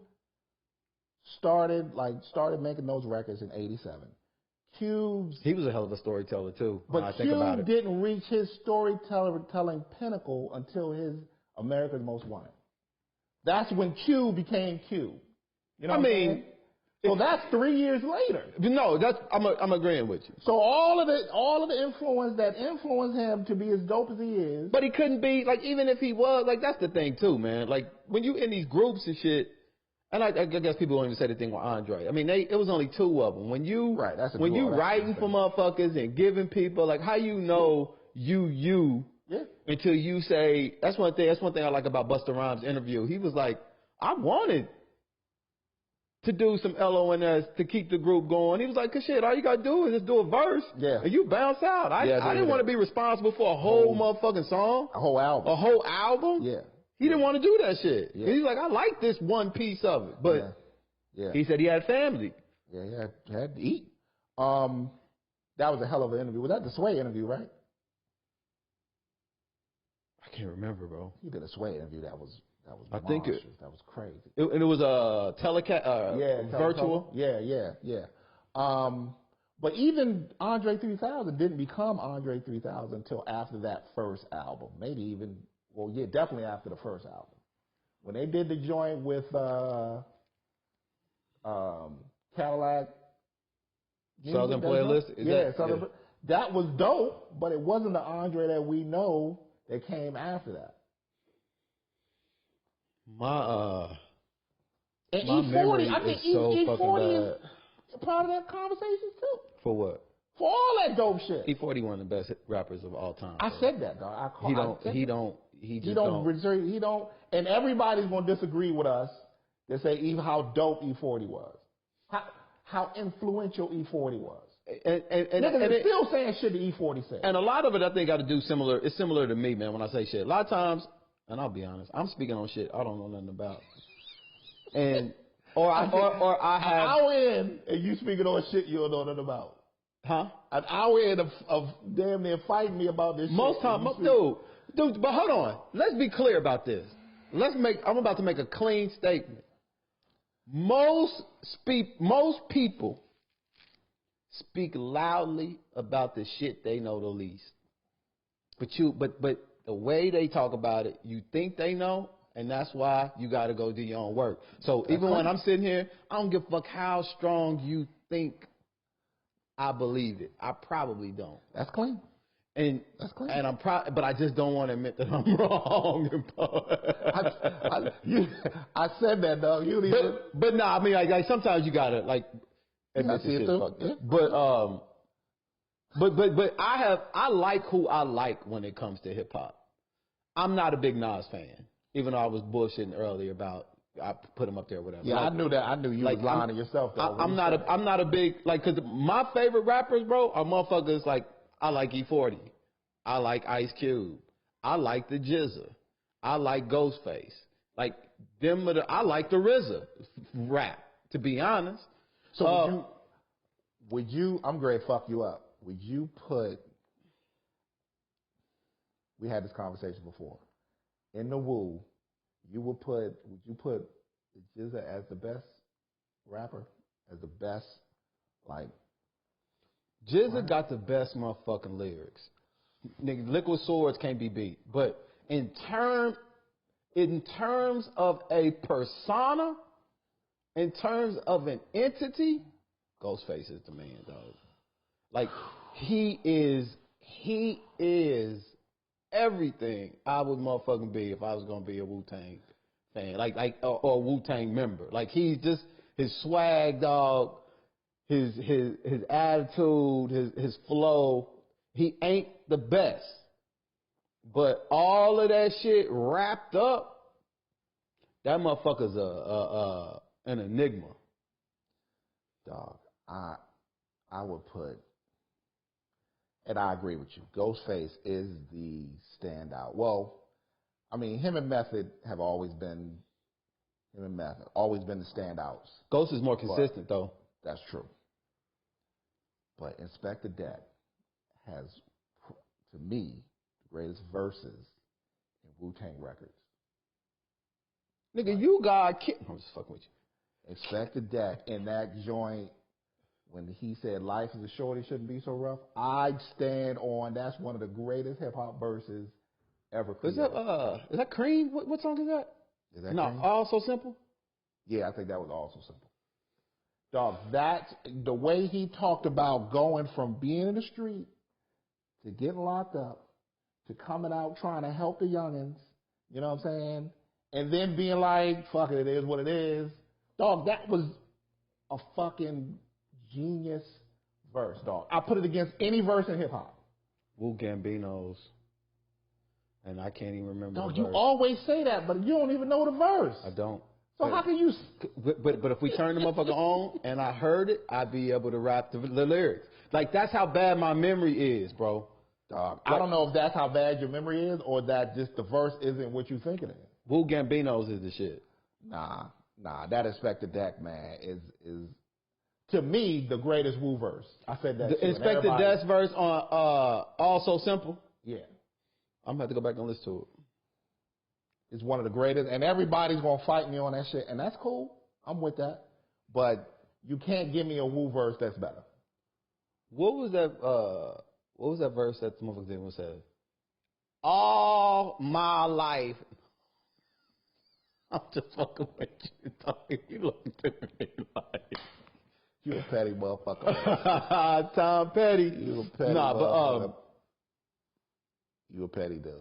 started making those records in '87, He was a hell of a storyteller too. But Cube didn't reach his storytelling pinnacle until his America's Most Wanted. That's when Cube became Cube. You know what I'm saying? So that's 3 years later. No, I'm agreeing with you. So all of the influence that influenced him to be as dope as he is. But he couldn't be, like, even if he was, like, that's the thing too, man. Like, when you in these groups and shit, and I guess people don't even say the thing with Andre. I mean, it was only two of them. When you writing for motherfuckers and giving people, like, how you know you until you say, that's one thing I like about Busta Rhymes' interview. He was like, I wanted to do some LONS to keep the group going. He was like, 'cause shit, all you gotta do is just do a verse, and you bounce out. I didn't want to be responsible for a whole motherfucking song, a whole album. Yeah, he didn't want to do that shit. Yeah. He's like, I like this one piece of it, but he said he had family. Yeah, he had to eat. That was a hell of an interview. Was that the Sway interview, right? I can't remember, bro. He did a Sway interview that was. I think that was crazy. And it was a virtual. Yeah. But even Andre 3000 didn't become Andre 3000 until after that first album. Maybe even, definitely after the first album. When they did the joint with Cadillac Southern Playlist. That was dope, but it wasn't the Andre that we know that came after that. My E40, I think E40 is part of that conversation too. For what? For all that dope shit. E40 one of the best rappers of all time. I said that, dog. He don't. And everybody's gonna disagree with us. They say even how dope E40 was, how influential E40 was. And they're still saying shit that E40 said. And a lot of it, I think, got to do similar. It's similar to me, man. When I say shit, a lot of times. And I'll be honest, I'm speaking on shit I don't know nothing about. And or I have an hour in and you speaking on shit you don't know nothing about. Huh? An hour in of damn near fighting me about this most shit. Time, dude, but hold on. Let's be clear about this. I'm about to make a clean statement. Most people speak loudly about the shit they know the least. But the way they talk about it, you think they know, and that's why you got to go do your own work. So even when I'm sitting here, I don't give a fuck how strong you think I believe it. I probably don't. That's clean. And that's clean. And but I just don't want to admit that I'm wrong. I said that, though. But no, I mean, like sometimes you gotta admit this shit. But I like who I like when it comes to hip hop. I'm not a big Nas fan, even though I was bullshitting earlier about I put him up there, or whatever. Yeah, I knew that. I knew you was lying to yourself. Though, I'm not a big because my favorite rappers, bro, are motherfuckers like I like E40, I like Ice Cube, I like the Jizza, I like Ghostface, like them. I like the RZA rap, to be honest. So would you? I'm going to fuck you up. Would you put, we had this conversation before, in the Wu, would you put Jizza as the best rapper? As the best, Jizza got the best motherfucking lyrics. Nigga, Liquid Swords can't be beat. But in terms of a persona, in terms of an entity, Ghostface is the man, dog. Like, he is everything I would motherfucking be if I was gonna be a Wu-Tang fan, or a Wu-Tang member. Like he's just his swag, dog, his attitude, his flow. He ain't the best, but all of that shit wrapped up, that motherfucker's an enigma. Dog, I would put, and I agree with you, Ghostface is the standout. Well, I mean, him and Method have always been the standouts. Ghost is more consistent, though. That's true. But Inspector Deck has, to me, the greatest verses in Wu-Tang records. Nigga, you got I'm just fucking with you. Inspector Deck in that joint, when he said life is a shorty, shouldn't be so rough, I'd stand on, that's one of the greatest hip-hop verses ever created. Is that Cream? What song is that? Is that No, Cream? All So Simple? Yeah, I think that was Also Simple. Dog, that's the way he talked about going from being in the street to getting locked up to coming out trying to help the youngins, you know what I'm saying? And then being like, fuck it is what it is. Dog, that was a fucking genius verse, dog. I put it against any verse in hip hop. Wu Gambino's, and I can't even remember. Dog, the you verse. always say that, but you don't even know the verse. I don't. So how can you? But if we turn the motherfucker on and I heard it, I'd be able to rap the lyrics. Like that's how bad my memory is, bro. Dog, I don't know if that's how bad your memory is, or that just the verse isn't what you think it is. Wu Gambino's is the shit. Nah, that Inspector Deck, man, is to me the greatest Wu verse. I said that. The Inspector Deck's verse on All So Simple. Yeah, I'm gonna have to go back and listen to it. It's one of the greatest, and everybody's gonna fight me on that shit, and that's cool. I'm with that, but you can't give me a Wu verse that's better. What was that verse that the motherfucker did say? All my life. I'm just fucking with you, dog. You look at me like you a petty motherfucker. Tom Petty. You a petty. Nah, but you a petty dude.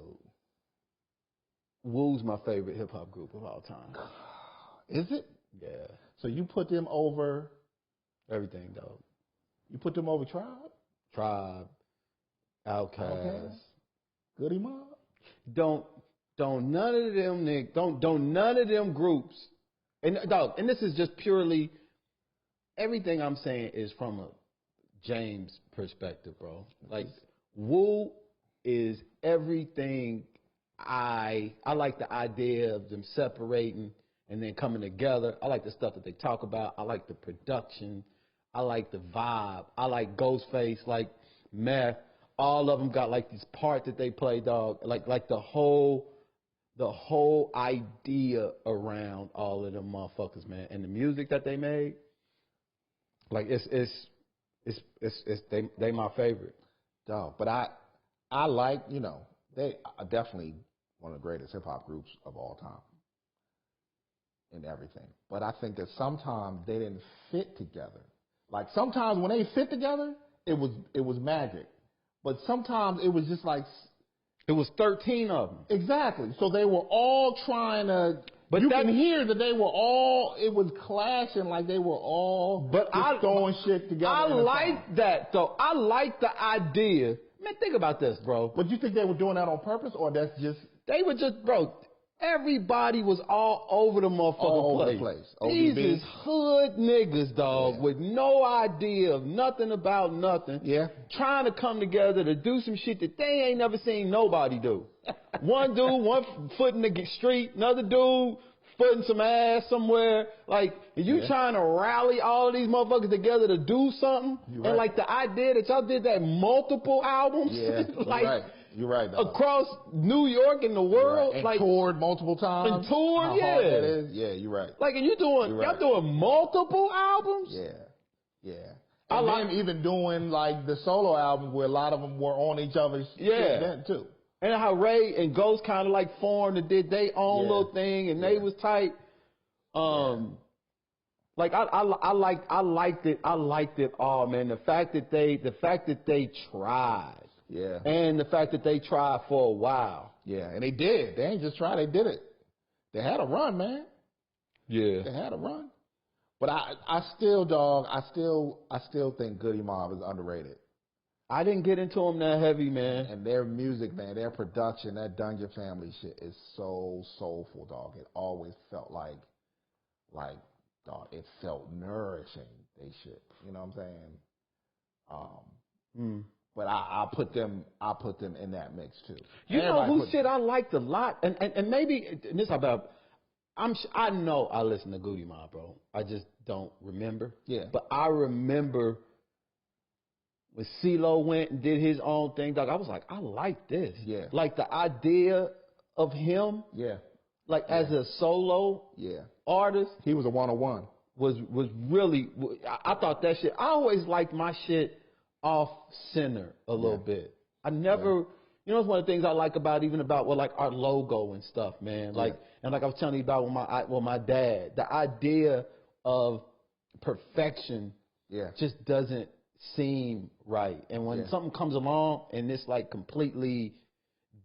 Wu's my favorite hip hop group of all time. Is it? Yeah. So you put them over everything, dog. You put them over Tribe, Outkast, Goody Mob. Don't none of them niggas, don't none of them groups. And dog, and this is just purely everything I'm saying is from a James perspective, bro. Like Wu is everything. I like the idea of them separating and then coming together. I like the stuff that they talk about. I like the production. I like the vibe. I like Ghostface, like Meth. All of them got like this part that they play, dog. Like the whole idea around all of them motherfuckers, man, and the music that they made. Like it's they my favorite, dog. But I like, you know, they are definitely one of the greatest hip hop groups of all time in everything. But I think that sometimes they didn't fit together. Like sometimes when they fit together, it was magic. But sometimes it was just like it was 13 of them. Exactly. So they were all trying to. But you can hear that they were all. It was clashing, like they were all. But throwing shit together. I like that though. I like the idea. Man, think about this, bro. But you think they were doing that on purpose, or that's just they were just, bro? Everybody was all over the motherfucking place. These is hood niggas, dog, with no idea of nothing about nothing. Yeah. Trying to come together to do some shit that they ain't never seen nobody do. One dude, one foot in the street, another dude footing some ass somewhere. Like, you trying to rally all of these motherfuckers together to do something? And like the idea that y'all did that multiple albums. Yeah, like, right. You're right. Dog. Across New York and the world, and like toured multiple times. And toured, How hard that is. Yeah, you're right. Like, and y'all doing multiple albums. Yeah. And then even doing like the solo albums where a lot of them were on each other's shit then too. And how Ray and Ghost kind of like formed and did their own little thing, and they was tight. Like I liked it all, man. The fact that they tried. Yeah. And the fact that they tried for a while. Yeah, and they did. They ain't just try, they did it. They had a run, man. Yeah. They had a run. But I still think Goody Mob is underrated. I didn't get into them that heavy, man. And their music, man, their production, that Dungeon Family shit is so soulful, dog. It always felt like, dog, it felt nourishing, they shit. You know what I'm saying? But I put them in that mix too. You know who shit I liked a lot, and maybe and this about I know I listened to Goody Mob, bro. I just don't remember. Yeah. But I remember when CeeLo went and did his own thing, dog. I was like, I like this. Yeah. Like the idea of him. Yeah. Like as a solo. Yeah. Artist. He was a 101. Was really. I thought that shit. I always liked my shit off center a little bit. I never, you know, it's one of the things I like about like our logo and stuff, man. Like, and like I was telling you about with my dad, the idea of perfection, just doesn't seem right. And when something comes along and it's like completely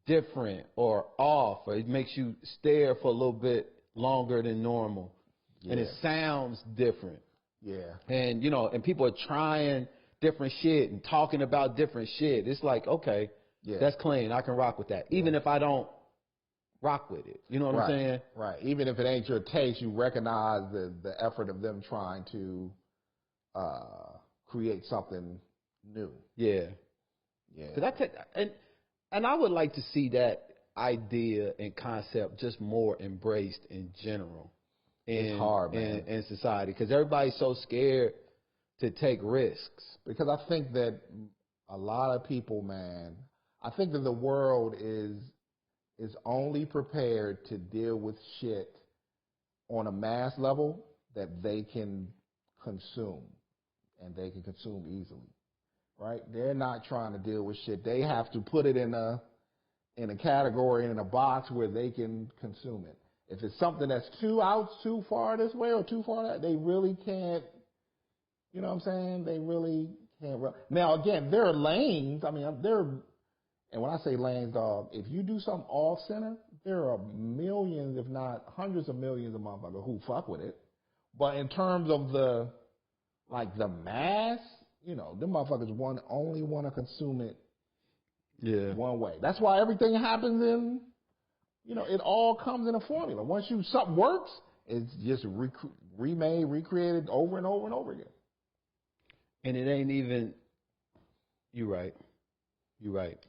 different or off, or it makes you stare for a little bit longer than normal, and it sounds different. Yeah. And you know, and people are trying different shit and talking about different shit. It's like, okay, that's clean. I can rock with that. Even if I don't rock with it. You know what I'm saying? Right. Even if it ain't your taste, you recognize the effort of them trying to create something new. Yeah. Yeah. And I would like to see that idea and concept just more embraced in general. It's hard, man. In society. Because everybody's so scared to take risks. Because I think that a lot of people, man, I think that the world is only prepared to deal with shit on a mass level that they can consume, and they can consume easily, right? They're not trying to deal with shit. They have to put it in a category, in a box where they can consume it. If it's something that's too far this way or too far that, they really can't. You know what I'm saying? They really can't. Now, again, there are lanes. I mean, and when I say lanes, dog, if you do something off center, there are millions, if not hundreds of millions of motherfuckers who fuck with it. But in terms of the mass, you know, them motherfuckers only want to consume it one way. That's why everything happens in, you know, it all comes in a formula. Once something works, it's just remade, recreated over and over and over again. And it ain't even, you're right.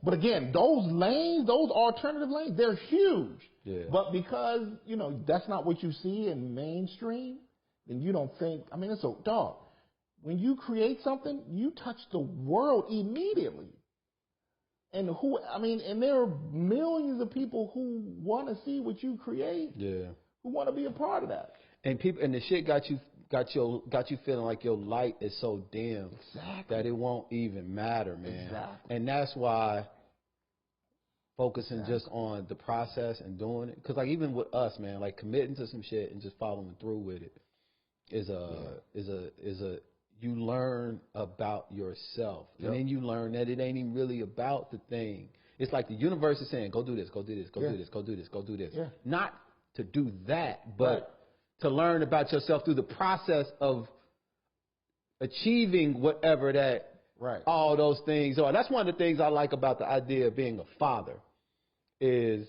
But again, those lanes, those alternative lanes, they're huge. Yeah. But because, you know, that's not what you see in mainstream, then you don't think, I mean, it's a dog. When you create something, you touch the world immediately. And and there are millions of people who want to see what you create. Yeah. Who want to be a part of that. And the shit got you feeling like your light is so dim that it won't even matter, man. Exactly. And that's why focusing just on the process and doing it, because like even with us, man, like committing to some shit and just following through with it is a you learn about yourself, and then you learn that it ain't even really about the thing. It's like the universe is saying, go do this, go do this, go do this, go do this, go do this. Yeah. Not to do that, but to learn about yourself through the process of achieving whatever that all those things are. That's one of the things I like about the idea of being a father is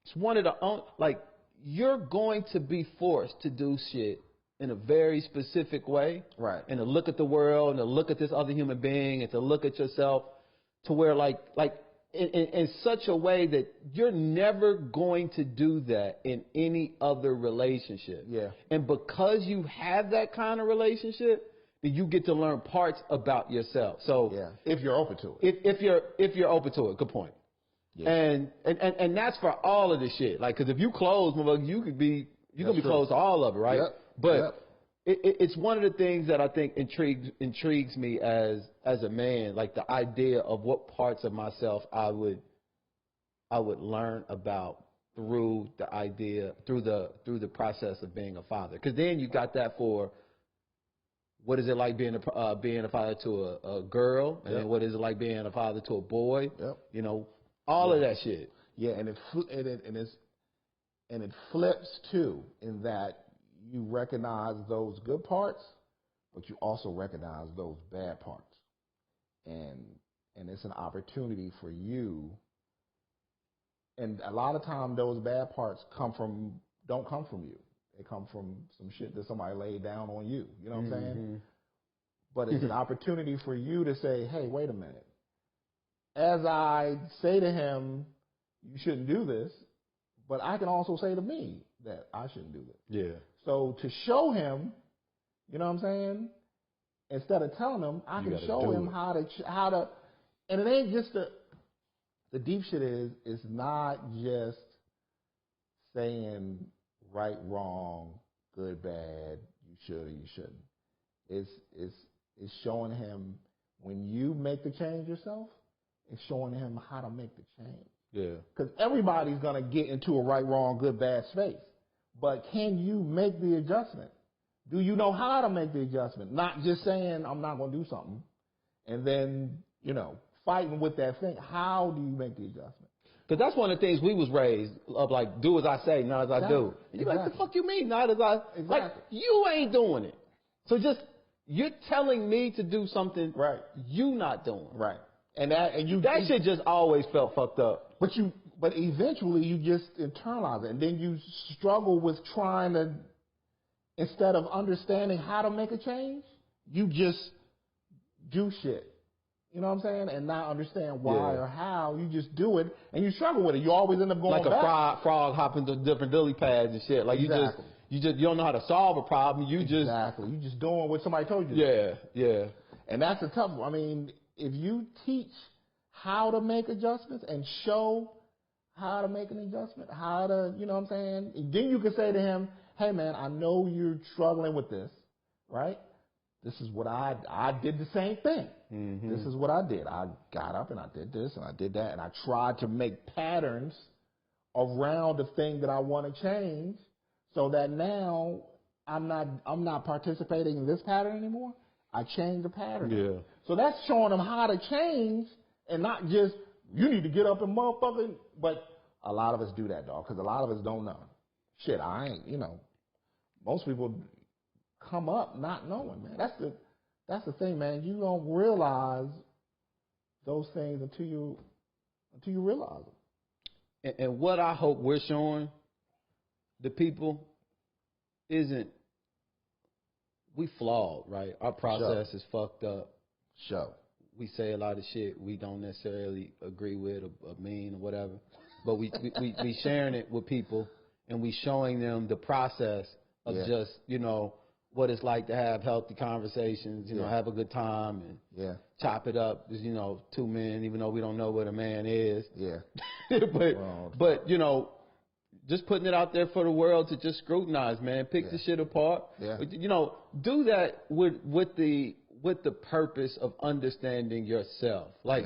it's one of the like you're going to be forced to do shit in a very specific way, and to look at the world and to look at this other human being and to look at yourself to where like in such a way that you're never going to do that in any other relationship. Yeah. And because you have that kind of relationship, then you get to learn parts about yourself. So if you're open to it. If you're open to it, good point. Yeah. And that's for all of this shit. Like, because if you close, you could be closed to all of it, right? Yep. But it's one of the things that I think intrigues me as a man, like the idea of what parts of myself I would learn about through the process of being a father. Because then you got that for what is it like being a father to a girl, and then what is it like being a father to a boy? You know, all of that shit. Yeah, and it flips too, in that you recognize those good parts, but you also recognize those bad parts, and it's an opportunity for you. And a lot of time, those bad parts don't come from you. They come from some shit that somebody laid down on you. You know what I'm saying? But it's an opportunity for you to say, hey, wait a minute. As I say to him, you shouldn't do this, but I can also say to me that I shouldn't do this. Yeah. So to show him, you know what I'm saying? Instead of telling him, I can show him how to, and it ain't just the deep shit it's not just saying right, wrong, good, bad, you should or you shouldn't. It's showing him when you make the change yourself, it's showing him how to make the change. Yeah. Because everybody's going to get into a right, wrong, good, bad space. But can you make the adjustment? Do you know how to make the adjustment? Not just saying, I'm not going to do something, and then, you know, fighting with that thing. How do you make the adjustment? Because that's one of the things we was raised of, like, do as I say, not as I do. And you're like, the fuck you mean, not as I... Like, you ain't doing it. So just, you're telling me to do something you not doing. Right. That shit just always felt fucked up. But eventually you just internalize it, and then you struggle with trying to, instead of understanding how to make a change, you just do shit. You know what I'm saying? And not understand why or how. You just do it, and you struggle with it. You always end up going like a frog hopping to different lily pads and shit. Like you don't know how to solve a problem. You just doing what somebody told you. Yeah. And that's a tough one. I mean, if you teach how to make adjustments and show how to make an adjustment, how to, you know what I'm saying? Then you can say to him, hey man, I know you're struggling with this, right? This is what I did the same thing. Mm-hmm. This is what I did. I got up and I did this and I did that, and I tried to make patterns around the thing that I want to change, so that now I'm not participating in this pattern anymore. I changed the pattern. Yeah. So that's showing them how to change, and not just, you need to get up and motherfucking, but a lot of us do that, dog, because a lot of us don't know. Shit, I ain't, you know, most people come up not knowing, man. That's the thing, man. You don't realize those things until you realize them. And what I hope we're showing the people isn't, we flawed, right? Our process is fucked up. We say a lot of shit we don't necessarily agree with or mean or whatever, but we sharing it with people, and we showing them the process of just, you know, what it's like to have healthy conversations, you know, have a good time and chop it up as, you know, two men, even though we don't know what a man is. Yeah. but, you know, just putting it out there for the world to just scrutinize, man. Pick the shit apart. Yeah. You know, do that with the purpose of understanding yourself. Like,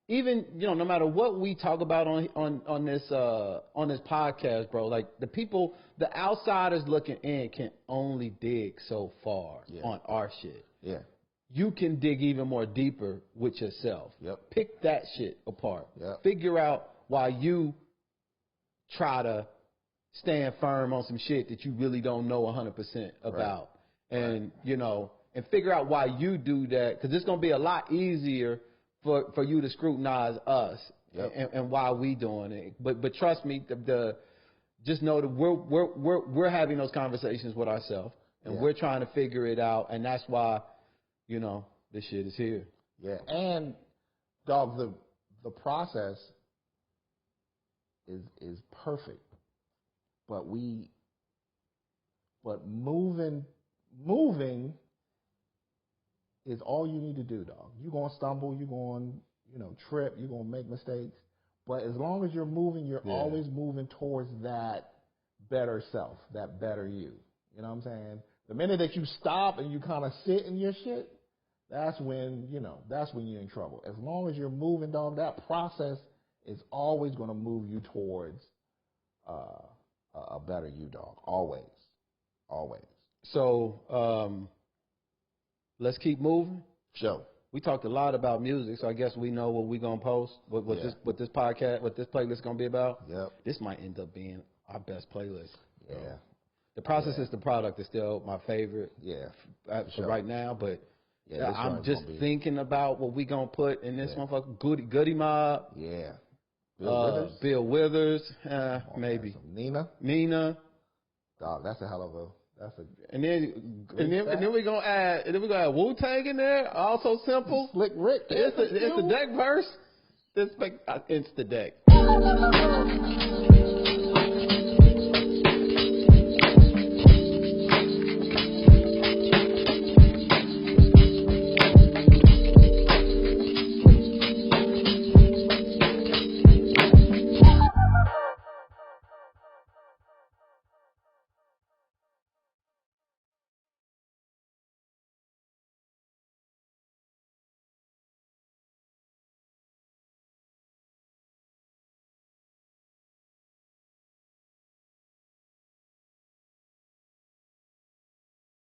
even, you know, no matter what we talk about on this podcast, bro, like the outsiders looking in can only dig so far on our shit. Yeah. You can dig even more deeper with yourself. Yep. Pick that shit apart. Yep. Figure out why you try to stand firm on some shit that you really don't know 100% about. Right. And, you know, and figure out why you do that, because it's going to be a lot easier for you to scrutinize us and why we doing it. But trust me, just know that we're having those conversations with ourselves, and we're trying to figure it out, and that's why, you know, this shit is here. Yeah, and dog, the process is perfect, but moving is all you need to do, dog. You're going to stumble, you're going to, trip, you're going to make mistakes. But as long as you're moving, you're always moving towards that better self, that better you. You know what I'm saying? The minute that you stop and you kind of sit in your shit, that's when you're in trouble. As long as you're moving, dog, that process is always going to move you towards a better you, dog. Always. So let's keep moving. Sure. We talked a lot about music, so I guess we know what we're gonna post. What this podcast, what this playlist gonna be about. Yep. This might end up being our best playlist. Yeah. So the process is the product is still my favorite. Yeah. For right now, but I'm one's just gonna be- thinking about what we gonna put in this motherfucker. Goody Mob. Yeah. Bill Withers. Maybe Nina. Dog, that's a hell of a. And then we're gonna add Wu-Tang in there. Also simple. Slick Rick. It's the deck verse. It's the deck.